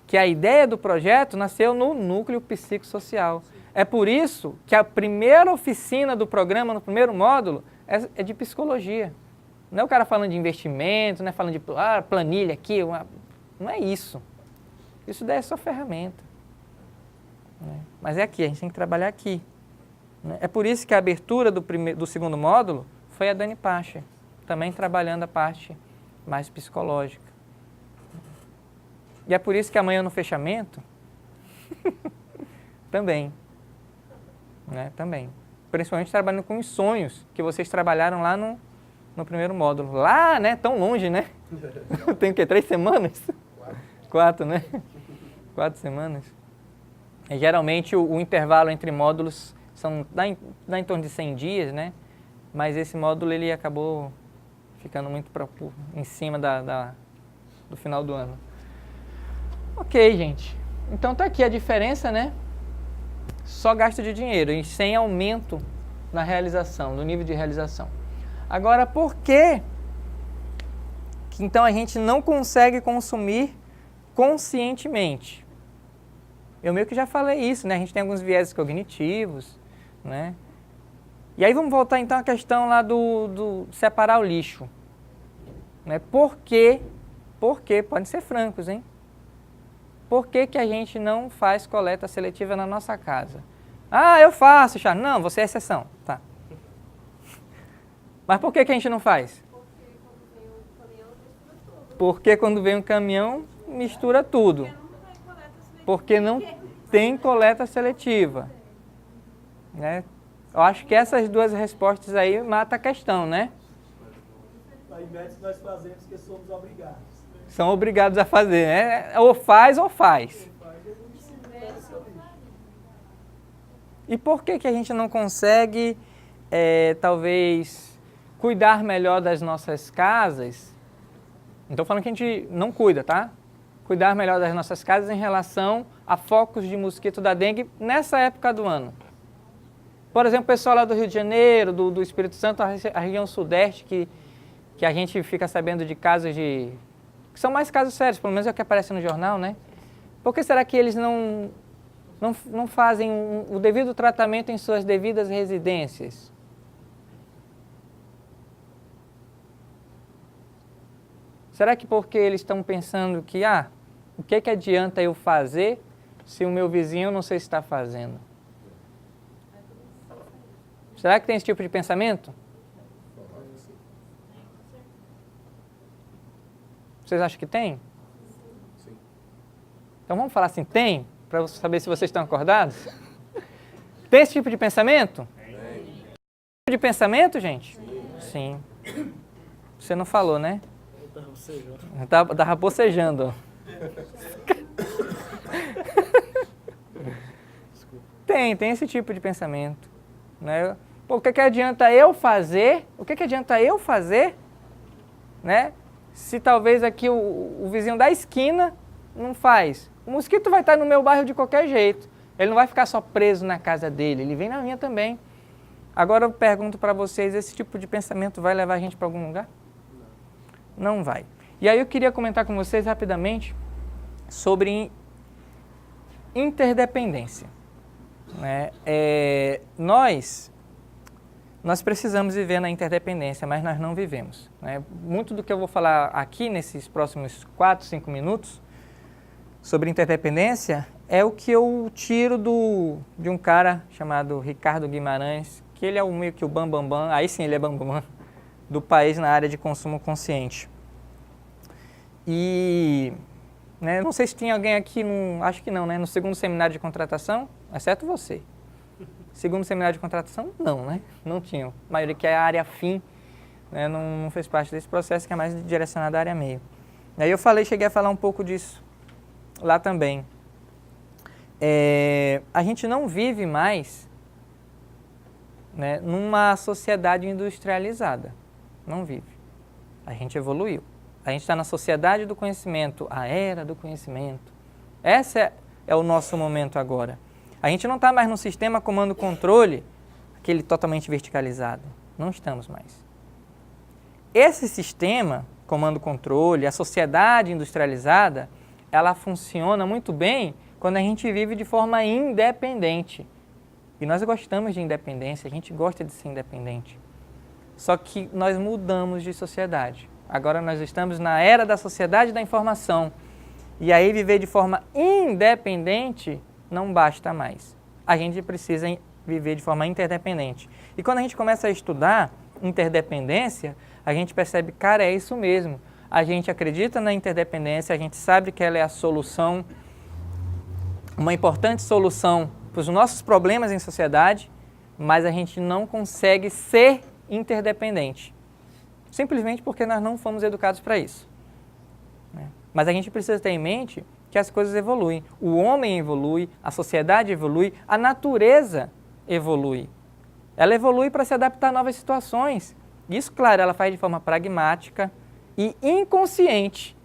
que a ideia do projeto nasceu no núcleo psicossocial. É por isso que a primeira oficina do programa, no primeiro módulo, é de psicologia. Não é o cara falando de investimento, não é falando de planilha aqui, não é isso. Isso daí é só ferramenta. Mas é aqui, a gente tem que trabalhar aqui. É por isso que a abertura do segundo módulo foi a Dani Pacher, também trabalhando a parte mais psicológica. E é por isso que amanhã no fechamento, também. Também. Principalmente trabalhando com os sonhos que vocês trabalharam lá no primeiro módulo. Lá, né? Tão longe, né? Tem o quê? 3 semanas? 4, né? 4 semanas. E, geralmente o intervalo entre módulos dá em torno de 100 dias, né? Mas esse módulo ele acabou ficando muito em cima do final do ano. Ok, gente. Então tá aqui a diferença, né? Só gasto de dinheiro e sem aumento na realização, no nível de realização. Agora, por que então a gente não consegue consumir conscientemente? Eu meio que já falei isso, né? A gente tem alguns vieses cognitivos, né? E aí vamos voltar então à questão lá do separar o lixo. Né? Por quê? Podem ser francos, hein? Por que a gente não faz coleta seletiva na nossa casa? Eu faço, Chá. Não, você é exceção. Tá. Mas por que a gente não faz? Porque quando vem um caminhão, mistura tudo. Porque não tem coleta seletiva. Né? Eu acho que essas duas respostas aí matam a questão, né? Ao invés de nós fazemos porque somos obrigados. São obrigados a fazer, né? Ou faz ou faz. E por que a gente não consegue, talvez, cuidar melhor das nossas casas? Não estou falando que a gente não cuida, tá? Cuidar melhor das nossas casas em relação a focos de mosquito da dengue nessa época do ano. Por exemplo, o pessoal lá do Rio de Janeiro, do Espírito Santo, a região sudeste, que a gente fica sabendo de casos que são mais casos sérios, pelo menos é o que aparece no jornal, né? Por que será que eles não fazem o devido tratamento em suas devidas residências? Será que porque eles estão pensando que, o que adianta eu fazer se o meu vizinho não sei se está fazendo? Será que tem esse tipo de pensamento? Vocês acham que tem? Sim. Então vamos falar assim, tem? Para saber se vocês estão acordados? Tem esse tipo de pensamento? Tem. Esse tipo de pensamento, gente? Sim. Você não falou, né? Estava bocejando. Tem esse tipo de pensamento. Né? Pô, o que adianta eu fazer? O que adianta eu fazer? Né? se talvez aqui o vizinho da esquina não faz? O mosquito vai estar no meu bairro de qualquer jeito. Ele não vai ficar só preso na casa dele, ele vem na minha também. Agora eu pergunto para vocês, esse tipo de pensamento vai levar a gente para algum lugar? Não vai. E aí eu queria comentar com vocês rapidamente sobre interdependência. Né? Nós precisamos viver na interdependência, mas nós não vivemos. Né? Muito do que eu vou falar aqui nesses próximos 4, 5 minutos sobre interdependência é o que eu tiro de um cara chamado Ricardo Guimarães, que ele é meio que o bambambam, aí sim ele é bambambam, do país na área de consumo consciente. E né, não sei se tinha alguém aqui, acho que não, né, no segundo seminário de contratação, exceto você. Segundo seminário de contratação, não, né? Não tinha. A maioria que é a área fim, né, não fez parte desse processo, que é mais direcionado à área meio. E aí eu cheguei a falar um pouco disso lá também. A gente não vive mais, né, numa sociedade industrializada. Não vive. A gente evoluiu. A gente está na sociedade do conhecimento, a era do conhecimento. Esse é o nosso momento agora. A gente não está mais no sistema comando-controle, aquele totalmente verticalizado. Não estamos mais. Esse sistema comando-controle, a sociedade industrializada, ela funciona muito bem quando a gente vive de forma independente. E nós gostamos de independência, a gente gosta de ser independente. Só que nós mudamos de sociedade. Agora nós estamos na era da sociedade da informação. E aí viver de forma independente não basta mais. A gente precisa viver de forma interdependente. E quando a gente começa a estudar interdependência, a gente percebe, cara, é isso mesmo. A gente acredita na interdependência, a gente sabe que ela é a solução, uma importante solução para os nossos problemas em sociedade, mas a gente não consegue ser interdependente. Simplesmente porque nós não fomos educados para isso. Né? Mas a gente precisa ter em mente que as coisas evoluem. O homem evolui, a sociedade evolui, a natureza evolui. Ela evolui para se adaptar a novas situações. Isso, claro, ela faz de forma pragmática e inconsciente.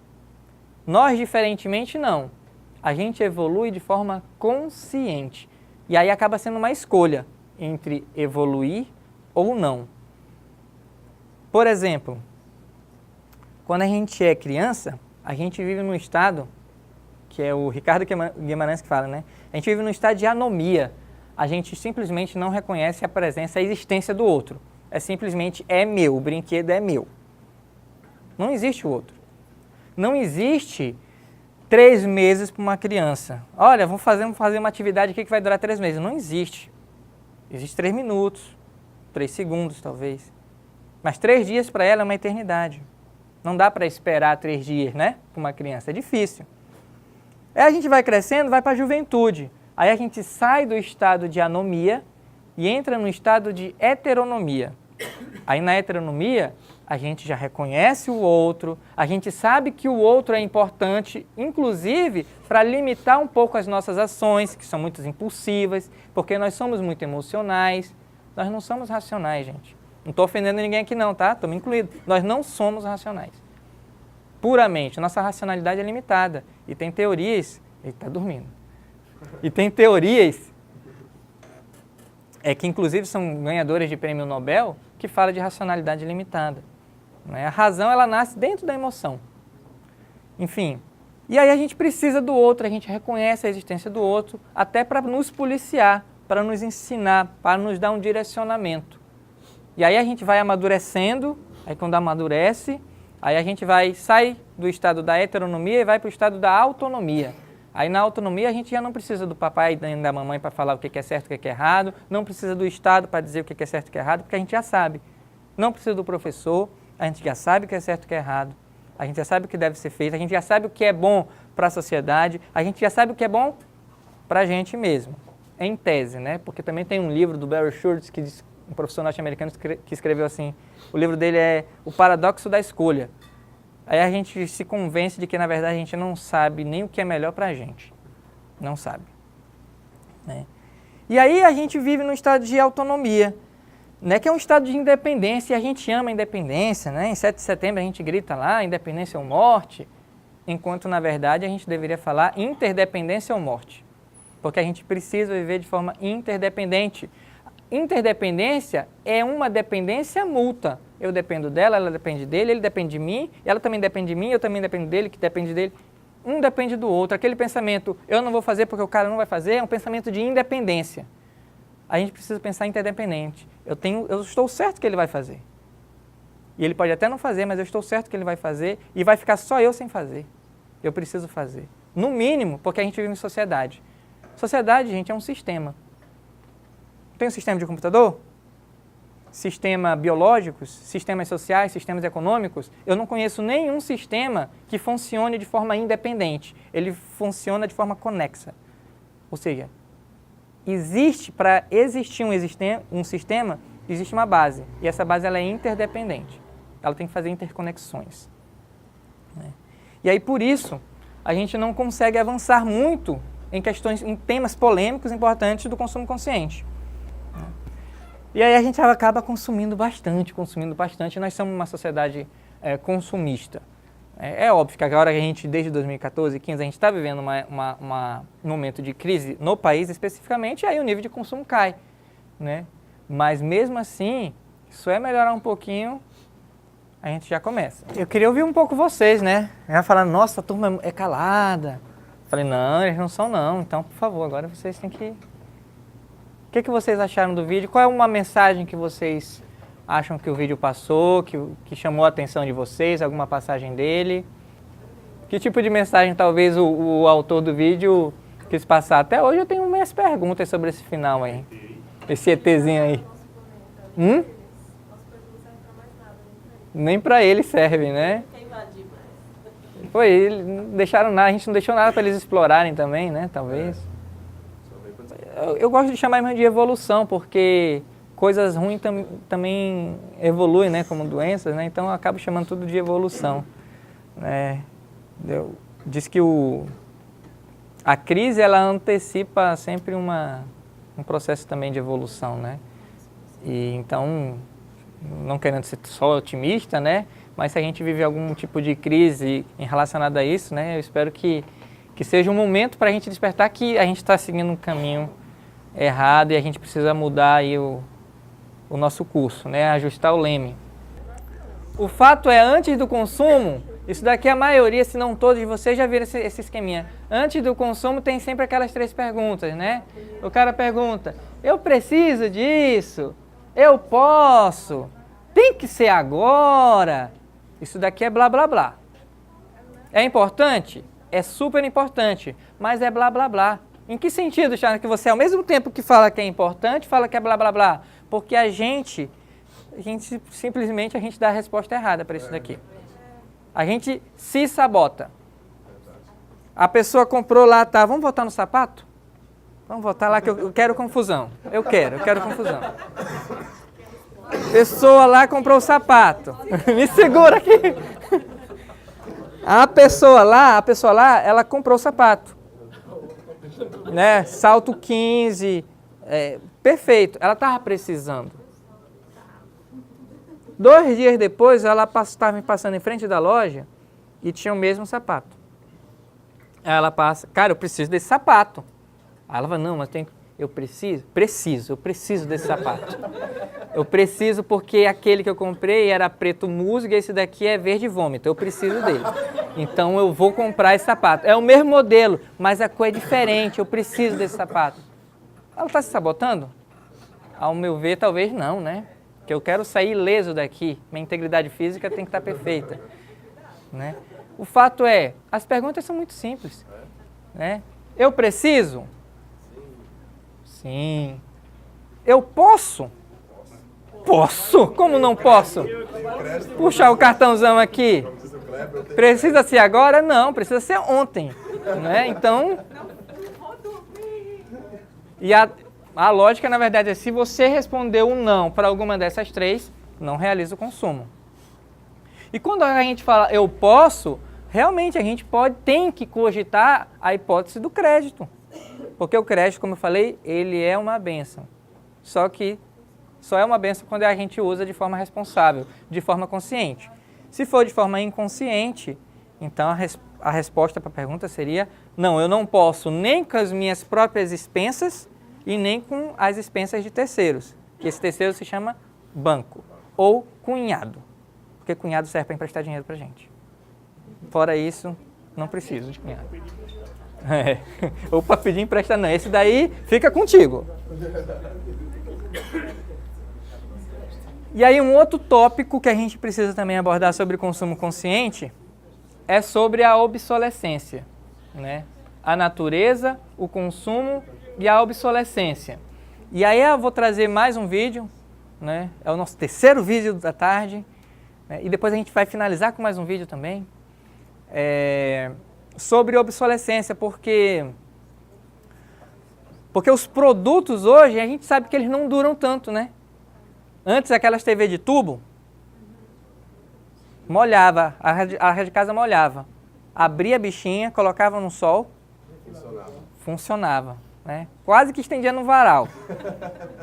Nós, diferentemente, não. A gente evolui de forma consciente. E aí acaba sendo uma escolha entre evoluir ou não. Por exemplo, quando a gente é criança, a gente vive num estado, que é o Ricardo Guimarães que fala, né? A gente vive num estado de anomia. A gente simplesmente não reconhece a presença, a existência do outro. É simplesmente, é meu, o brinquedo é meu. Não existe o outro. Não existe 3 meses para uma criança. Olha, vamos fazer uma atividade aqui que vai durar 3 meses. Não existe. Existe 3 minutos, 3 segundos talvez. Mas 3 dias para ela é uma eternidade. Não dá para esperar 3 dias, né? Para uma criança, é difícil. Aí a gente vai crescendo, vai para a juventude. Aí a gente sai do estado de anomia e entra no estado de heteronomia. Aí na heteronomia, a gente já reconhece o outro, a gente sabe que o outro é importante, inclusive para limitar um pouco as nossas ações, que são muito impulsivas, porque nós somos muito emocionais. Nós não somos racionais, gente. Não estou ofendendo ninguém aqui não, tá? Estou me incluindo. Nós não somos racionais. Puramente. Nossa racionalidade é limitada. E tem teorias... Ele está dormindo. E tem teorias que inclusive são ganhadores de prêmio Nobel que falam de racionalidade limitada. Né? A razão, ela nasce dentro da emoção. Enfim. E aí a gente precisa do outro, a gente reconhece a existência do outro, até para nos policiar, para nos ensinar, para nos dar um direcionamento. E aí a gente vai amadurecendo, aí quando amadurece, aí a gente sai do estado da heteronomia e vai para o estado da autonomia. Aí na autonomia a gente já não precisa do papai e da mamãe para falar o que é certo e o que é errado, não precisa do Estado para dizer o que é certo e o que é errado, porque a gente já sabe. Não precisa do professor, a gente já sabe o que é certo e o que é errado, a gente já sabe o que deve ser feito, a gente já sabe o que é bom para a sociedade, a gente já sabe o que é bom para a gente mesmo, em tese, né? Porque também tem um livro do Barry Schultz, um professor norte-americano que escreveu assim, o livro dele é O Paradoxo da Escolha. Aí a gente se convence de que, na verdade, a gente não sabe nem o que é melhor para a gente. Não sabe. Né? E aí a gente vive num estado de autonomia. né, que é um estado de independência, e a gente ama a independência, né? Em 7 de setembro a gente grita lá, independência ou morte, enquanto na verdade a gente deveria falar interdependência ou morte, porque a gente precisa viver de forma interdependente. Interdependência é uma dependência mútua. Eu dependo dela, ela depende dele, ele depende de mim, ela também depende de mim, eu também dependo dele, que depende dele. Um depende do outro. Aquele pensamento, eu não vou fazer porque o cara não vai fazer, é um pensamento de independência. A gente precisa pensar interdependente. Eu estou certo que ele vai fazer. E ele pode até não fazer, mas eu estou certo que ele vai fazer e vai ficar só eu sem fazer. Eu preciso fazer. No mínimo, porque a gente vive em sociedade. Sociedade, gente, é um sistema. Tem um sistema de computador? Sistema biológicos, sistemas sociais, sistemas econômicos. Eu não conheço nenhum sistema que funcione de forma independente. Ele funciona de forma conexa. Ou seja, para existir um sistema, existe uma base. E essa base ela é interdependente. Ela tem que fazer interconexões. Né? E aí, por isso, a gente não consegue avançar muito em temas polêmicos importantes do consumo consciente. E aí a gente acaba consumindo bastante. Nós somos uma sociedade consumista. É óbvio que agora a gente, desde 2014 e 2015, a gente está vivendo um momento de crise no país especificamente, e aí o nível de consumo cai. Né? Mas mesmo assim, se é melhorar um pouquinho, a gente já começa. Eu queria ouvir um pouco vocês, né? Ela falando, nossa, a turma é calada. Falei, não, eles não são não. Então, por favor, agora vocês têm que... O que vocês acharam do vídeo? Qual é uma mensagem que vocês acham que o vídeo passou, que chamou a atenção de vocês, alguma passagem dele? Que tipo de mensagem talvez o autor do vídeo quis passar? Até hoje eu tenho minhas perguntas sobre esse final aí. Esse ETzinho aí. Nem pra ele serve, né? Foi, a gente não deixou nada para eles explorarem também, né? Talvez. Eu gosto de chamar de evolução, porque coisas ruins também evoluem, né, como doenças, né, então eu acabo chamando tudo de evolução. Diz que a crise, ela antecipa sempre um processo também de evolução, né, e então, não querendo ser só otimista, né, mas se a gente vive algum tipo de crise relacionada a isso, né, eu espero que seja um momento para a gente despertar que a gente está seguindo um caminho errado e a gente precisa mudar aí o nosso curso, né? Ajustar o leme. O fato é, antes do consumo, isso daqui a maioria, se não todos de vocês já viram esse esqueminha. Antes do consumo tem sempre aquelas 3 perguntas, né? O cara pergunta, eu preciso disso? Eu posso? Tem que ser agora? Isso daqui é blá blá blá. É importante? É super importante, mas é blá blá blá. Em que sentido, Charles, que você ao mesmo tempo que fala que é importante, fala que é blá blá blá? Porque a gente simplesmente dá a resposta errada para isso daqui. A gente se sabota. A pessoa comprou lá, tá, vamos votar no sapato? Vamos votar lá que eu quero confusão. Eu quero confusão. Pessoa lá comprou o sapato. Me segura aqui. A pessoa lá, ela comprou o sapato. Né? Salto 15, perfeito, ela estava precisando. 2 dias depois, ela estava me passando em frente da loja e tinha o mesmo sapato. Ela passa, cara, eu preciso desse sapato. Aí ela fala, não, mas eu preciso desse sapato. Eu preciso porque aquele que eu comprei era preto musgo e esse daqui é verde vômito, eu preciso dele. Então eu vou comprar esse sapato. É o mesmo modelo, mas a cor é diferente, eu preciso desse sapato. Ela está se sabotando? Ao meu ver, talvez não, né? Porque eu quero sair ileso daqui, minha integridade física tem que estar perfeita. Né? O fato é, as perguntas são muito simples. Né? Eu preciso? Sim. Eu posso? Posso? Como não posso? Puxar o cartãozão aqui. Precisa ser agora? Não, precisa ser ontem. Né? Então, e a lógica, na verdade, é se você respondeu um não para alguma dessas 3, não realiza o consumo. E quando a gente fala eu posso, realmente a gente tem que cogitar a hipótese do crédito. Porque o crédito, como eu falei, ele é uma bênção. Só que Só é uma bênção quando a gente usa de forma responsável, de forma consciente. Se for de forma inconsciente, então a resposta para a pergunta seria: não, eu não posso nem com as minhas próprias expensas e nem com as expensas de terceiros. Que esse terceiro se chama banco ou cunhado, porque cunhado serve para emprestar dinheiro para a gente. Fora isso, não preciso de cunhado. Ou para pedir emprestar não, esse daí fica contigo. E aí um outro tópico que a gente precisa também abordar sobre consumo consciente é sobre a obsolescência, né? A natureza, o consumo e a obsolescência. E aí eu vou trazer mais um vídeo, né? É o nosso terceiro vídeo da tarde, né? E depois a gente vai finalizar com mais um vídeo também, sobre obsolescência, porque os produtos hoje, a gente sabe que eles não duram tanto, né? Antes, aquelas TV de tubo, molhava, a área de casa molhava. Abria a bichinha, colocava no sol, funcionava, né? Quase que estendia no varal,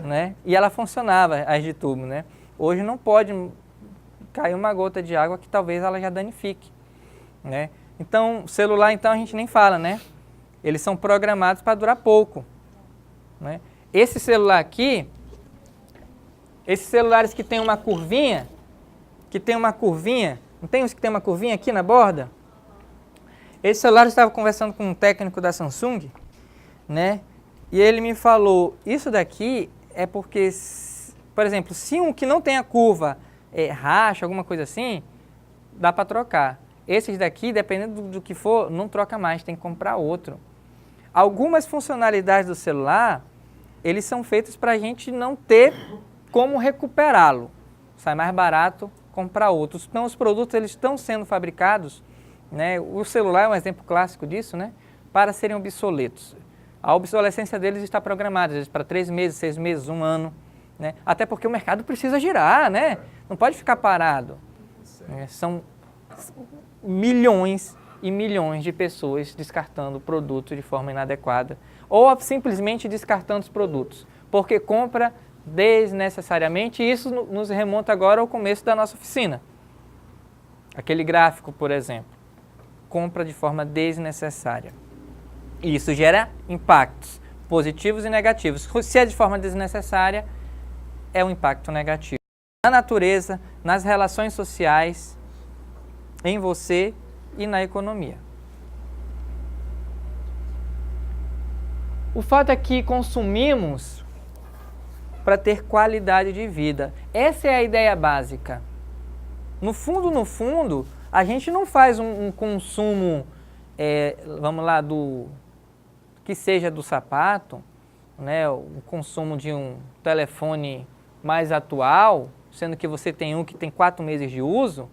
né? E ela funcionava, as de tubo, né? Hoje não pode cair uma gota de água que talvez ela já danifique, né? Então, celular, então, a gente nem fala, né? Eles são programados para durar pouco, né? Esse celular aqui, esses celulares que tem uma curvinha, não tem uns que tem uma curvinha aqui na borda? Esse celular, eu estava conversando com um técnico da Samsung, né? E ele me falou, isso daqui é porque, por exemplo, se um que não tem a curva racha, alguma coisa assim, dá para trocar. Esses daqui, dependendo do que for, não troca mais, tem que comprar outro. Algumas funcionalidades do celular, eles são feitos para a gente não ter como recuperá-lo. Sai mais barato comprar outros. Então, os produtos eles estão sendo fabricados, né? O celular é um exemplo clássico disso, né? Para serem obsoletos. A obsolescência deles está programada, às vezes para 3 meses, 6 meses, 1 ano, né? Até porque o mercado precisa girar, né? Não pode ficar parado. São milhões e milhões de pessoas descartando produtos de forma inadequada ou simplesmente descartando os produtos, porque compra desnecessariamente, e isso nos remonta agora ao começo da nossa oficina. Aquele gráfico, por exemplo, compra de forma desnecessária. E isso gera impactos positivos e negativos. Se é de forma desnecessária, é um impacto negativo. Na natureza, nas relações sociais, em você e na economia. O fato é que consumimos para ter qualidade de vida. Essa é a ideia básica. No fundo, a gente não faz um consumo, vamos lá, que seja do sapato, né, o consumo de um telefone mais atual, sendo que você tem um que tem 4 meses de uso,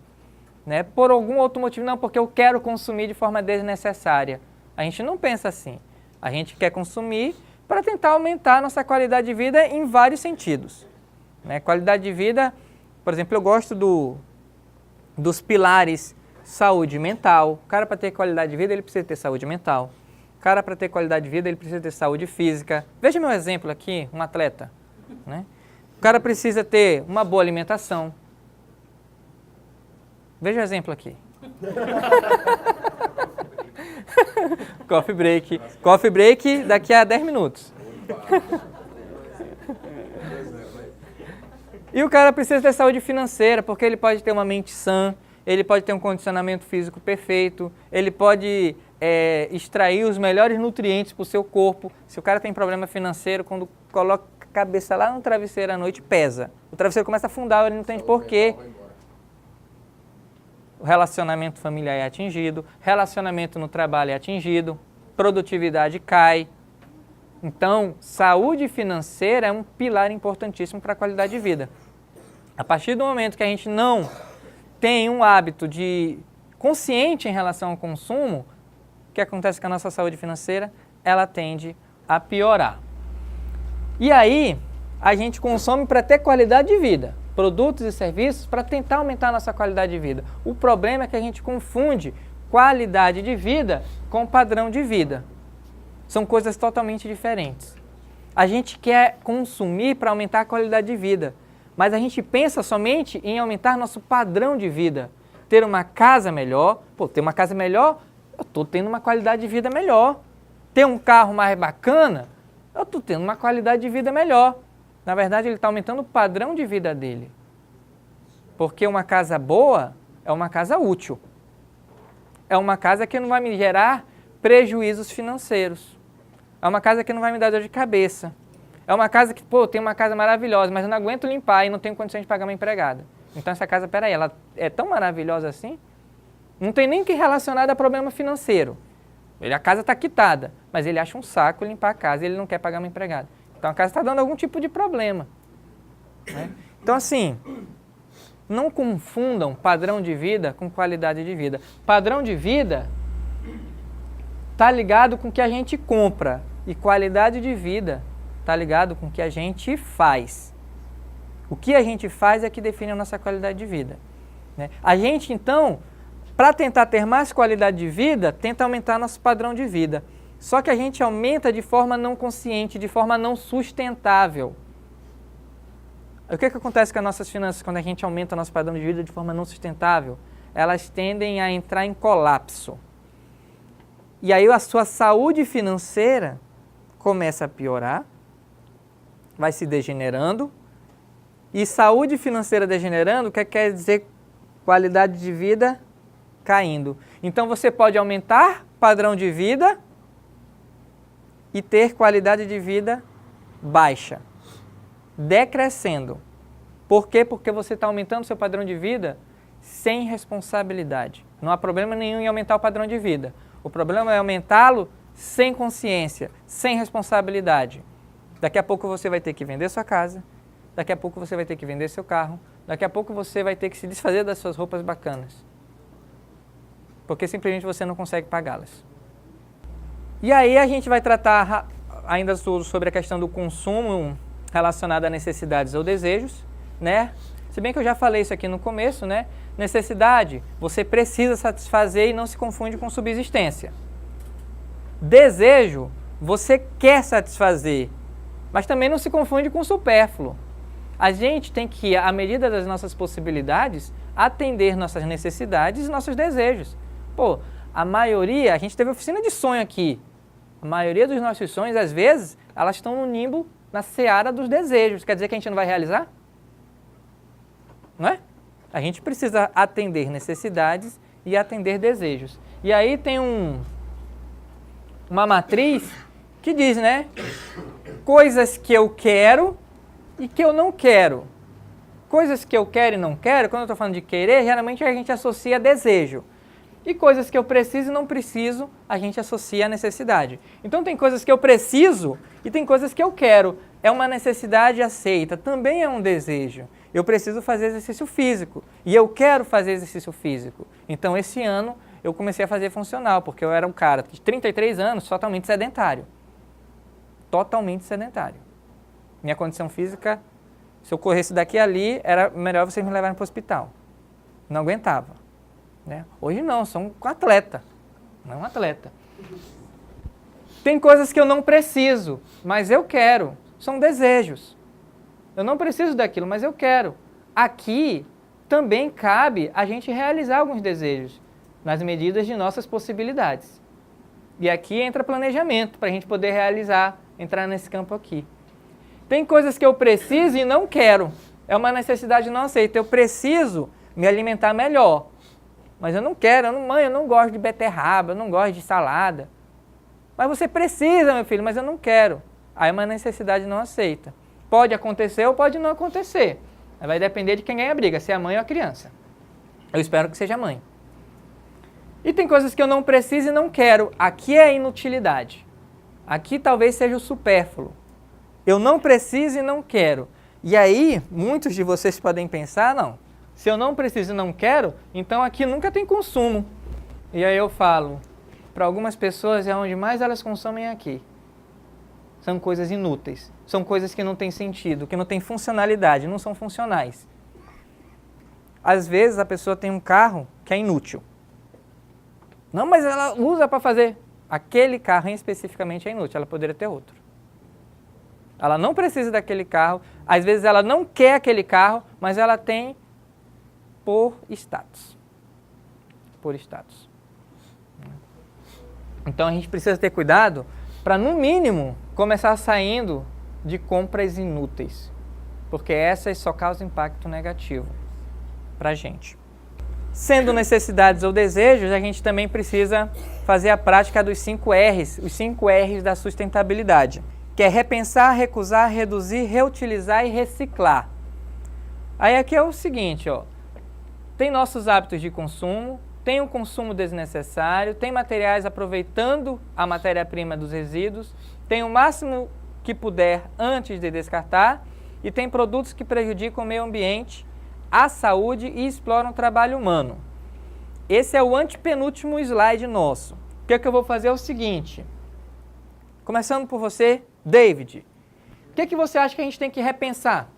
né, por algum outro motivo, não, porque eu quero consumir de forma desnecessária. A gente não pensa assim. A gente quer consumir para tentar aumentar a nossa qualidade de vida em vários sentidos, né? Qualidade de vida, por exemplo, eu gosto dos pilares saúde mental. O cara, para ter qualidade de vida, ele precisa ter saúde mental. O cara, para ter qualidade de vida, ele precisa ter saúde física. Veja meu exemplo aqui, um atleta, né? O cara precisa ter uma boa alimentação. Veja o exemplo aqui. Coffee break. Coffee break daqui a 10 minutos. E o cara precisa ter saúde financeira, porque ele pode ter uma mente sã, ele pode ter um condicionamento físico perfeito, ele pode extrair os melhores nutrientes para o seu corpo. Se o cara tem problema financeiro, quando coloca a cabeça lá no travesseiro à noite, pesa. O travesseiro começa a afundar, ele não entende por quê. O relacionamento familiar é atingido, relacionamento no trabalho é atingido, produtividade cai. Então, saúde financeira é um pilar importantíssimo para a qualidade de vida. A partir do momento que a gente não tem um hábito consciente em relação ao consumo, o que acontece com a nossa saúde financeira? Ela tende a piorar. E aí, a gente consome para ter qualidade de vida. Produtos e serviços para tentar aumentar a nossa qualidade de vida. O problema é que a gente confunde qualidade de vida com padrão de vida. São coisas totalmente diferentes. A gente quer consumir para aumentar a qualidade de vida, mas a gente pensa somente em aumentar nosso padrão de vida. Ter uma casa melhor, ter uma casa melhor, eu estou tendo uma qualidade de vida melhor. Ter um carro mais bacana, eu estou tendo uma qualidade de vida melhor. Na verdade, ele está aumentando o padrão de vida dele. Porque uma casa boa é uma casa útil. É uma casa que não vai me gerar prejuízos financeiros. É uma casa que não vai me dar dor de cabeça. É uma casa que, tem uma casa maravilhosa, mas eu não aguento limpar e não tenho condições de pagar uma empregada. Então essa casa, peraí, ela é tão maravilhosa assim? Não tem nem que relacionar a problema financeiro. A casa está quitada, mas ele acha um saco limpar a casa e ele não quer pagar uma empregada. Então a casa está dando algum tipo de problema. Né? Então assim, não confundam padrão de vida com qualidade de vida. Padrão de vida está ligado com o que a gente compra e qualidade de vida está ligado com o que a gente faz. O que a gente faz é que define a nossa qualidade de vida. Né? A gente, então, para tentar ter mais qualidade de vida, tenta aumentar nosso padrão de vida. Só que a gente aumenta de forma não consciente, de forma não sustentável. O que acontece com as nossas finanças quando a gente aumenta nosso padrão de vida de forma não sustentável? Elas tendem a entrar em colapso. E aí a sua saúde financeira começa a piorar, vai se degenerando. E saúde financeira degenerando, o que quer dizer qualidade de vida caindo. Então você pode aumentar padrão de vida e ter qualidade de vida baixa, decrescendo. Por quê? Porque você está aumentando seu padrão de vida sem responsabilidade. Não há problema nenhum em aumentar o padrão de vida. O problema é aumentá-lo sem consciência, sem responsabilidade. Daqui a pouco você vai ter que vender sua casa, daqui a pouco você vai ter que vender seu carro, daqui a pouco você vai ter que se desfazer das suas roupas bacanas. Porque simplesmente você não consegue pagá-las. E aí a gente vai tratar ainda sobre a questão do consumo relacionado a necessidades ou desejos, né? Se bem que eu já falei isso aqui no começo, né? Necessidade, você precisa satisfazer e não se confunde com subsistência. Desejo, você quer satisfazer, mas também não se confunde com supérfluo. A gente tem que, à medida das nossas possibilidades, atender nossas necessidades e nossos desejos. A maioria, a gente teve oficina de sonho aqui. A maioria dos nossos sonhos, às vezes, elas estão no nimbo, na seara dos desejos. Quer dizer que a gente não vai realizar? Não é? A gente precisa atender necessidades e atender desejos. E aí tem uma matriz que diz, né? Coisas que eu quero e que eu não quero. Coisas que eu quero e não quero, quando eu estou falando de querer, geralmente a gente associa a desejo. E coisas que eu preciso e não preciso, a gente associa a necessidade. Então tem coisas que eu preciso e tem coisas que eu quero. É uma necessidade aceita, também é um desejo. Eu preciso fazer exercício físico e eu quero fazer exercício físico. Então esse ano eu comecei a fazer funcional, porque eu era um cara de 33 anos totalmente sedentário. Totalmente sedentário. Minha condição física, se eu corresse daqui a ali, era melhor vocês me levarem para o hospital. Não aguentava. Né? Hoje não, sou um atleta, não um atleta. Tem coisas que eu não preciso, mas eu quero, são desejos. Eu não preciso daquilo, mas eu quero. Aqui também cabe a gente realizar alguns desejos, nas medidas de nossas possibilidades. E aqui entra planejamento, para a gente poder realizar, entrar nesse campo aqui. Tem coisas que eu preciso e não quero, é uma necessidade não aceita. Eu preciso me alimentar melhor. Mas eu não quero, mãe, eu não gosto de beterraba, eu não gosto de salada. Mas você precisa, meu filho, mas eu não quero. Aí é uma necessidade não aceita. Pode acontecer ou pode não acontecer. Vai depender de quem ganha a briga, se é a mãe ou a criança. Eu espero que seja a mãe. E tem coisas que eu não preciso e não quero. Aqui é a inutilidade. Aqui talvez seja o supérfluo. Eu não preciso e não quero. E aí, muitos de vocês podem pensar, não. Se eu não preciso e não quero, então aqui nunca tem consumo. E aí eu falo, para algumas pessoas é onde mais elas consomem aqui. São coisas inúteis, são coisas que não têm sentido, que não têm funcionalidade, não são funcionais. Às vezes a pessoa tem um carro que é inútil. Não, mas ela usa para fazer. Aquele carro especificamente é inútil, ela poderia ter outro. Ela não precisa daquele carro, às vezes ela não quer aquele carro, mas ela tem por status. Por status. Então a gente precisa ter cuidado para, no mínimo, começar saindo de compras inúteis, porque essas só causam impacto negativo para a gente. Sendo necessidades ou desejos, a gente também precisa fazer a prática dos 5 R's, os 5 R's da sustentabilidade, que é repensar, recusar, reduzir, reutilizar e reciclar. Aí aqui é o seguinte, ó, tem nossos hábitos de consumo, tem o consumo desnecessário, tem materiais aproveitando a matéria-prima dos resíduos, tem o máximo que puder antes de descartar e tem produtos que prejudicam o meio ambiente, a saúde e exploram o trabalho humano. Esse é o antepenúltimo slide nosso. O que eu vou fazer é o seguinte, começando por você, David, o que você acha que a gente tem que repensar?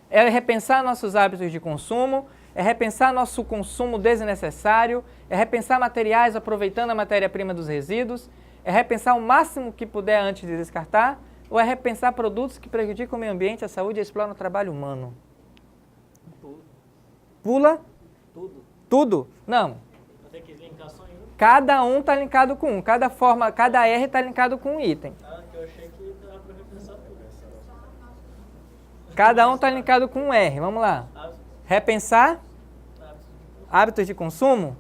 É repensar nossos hábitos de consumo, é repensar nosso consumo desnecessário, é repensar materiais aproveitando a matéria-prima dos resíduos, é repensar o máximo que puder antes de descartar, ou é repensar produtos que prejudicam o meio ambiente, a saúde e exploram o trabalho humano? Tudo. Pula? Tudo. Tudo? Não. Vai ter que linkar só em um. Cada um está linkado com um, cada R está linkado com um item. Ah, que eu achei que dava pra repensar tudo. Cada um está linkado com um R, vamos lá. Repensar hábitos de consumo?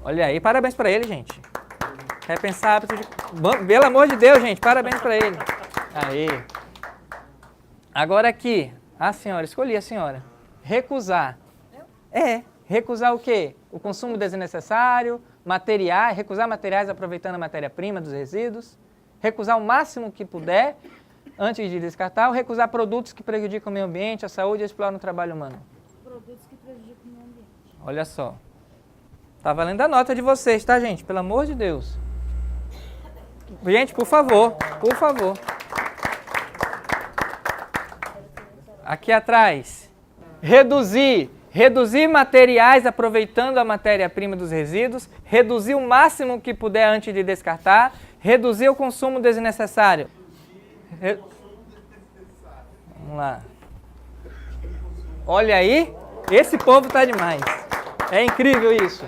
Olha aí, parabéns para ele, gente. Repensar hábitos de... Pelo amor de Deus, gente, parabéns para ele. Aí. Agora aqui, a senhora, escolhi a senhora. Recusar. Recusar o quê? O consumo desnecessário, materiais, recusar materiais aproveitando a matéria-prima dos resíduos, recusar o máximo que puder antes de descartar, ou recusar produtos que prejudicam o meio ambiente, a saúde e exploram o trabalho humano? Produtos que prejudicam o meio ambiente. Olha só. Tá valendo a nota de vocês, tá, gente? Pelo amor de Deus. Gente, por favor, por favor. Aqui atrás. Reduzir materiais aproveitando a matéria-prima dos resíduos, reduzir o máximo que puder antes de descartar, reduzir o consumo desnecessário. Vamos lá. Olha aí, esse povo tá demais. É incrível isso.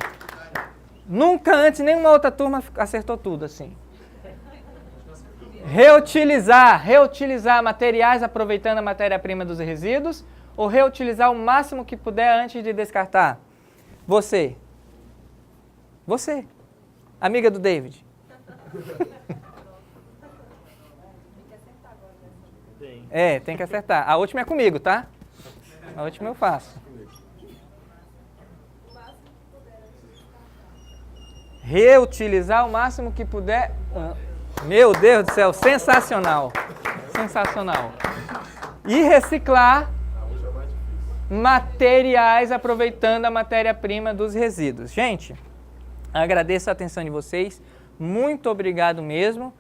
Nunca antes nenhuma outra turma acertou tudo assim. Reutilizar materiais aproveitando a matéria-prima dos resíduos ou reutilizar o máximo que puder antes de descartar. Você, amiga do David. Tem que acertar. A última é comigo, tá? A última eu faço. Reutilizar o máximo que puder. Meu Deus do céu, sensacional. Sensacional. E reciclar materiais aproveitando a matéria-prima dos resíduos. Gente, agradeço a atenção de vocês. Muito obrigado mesmo.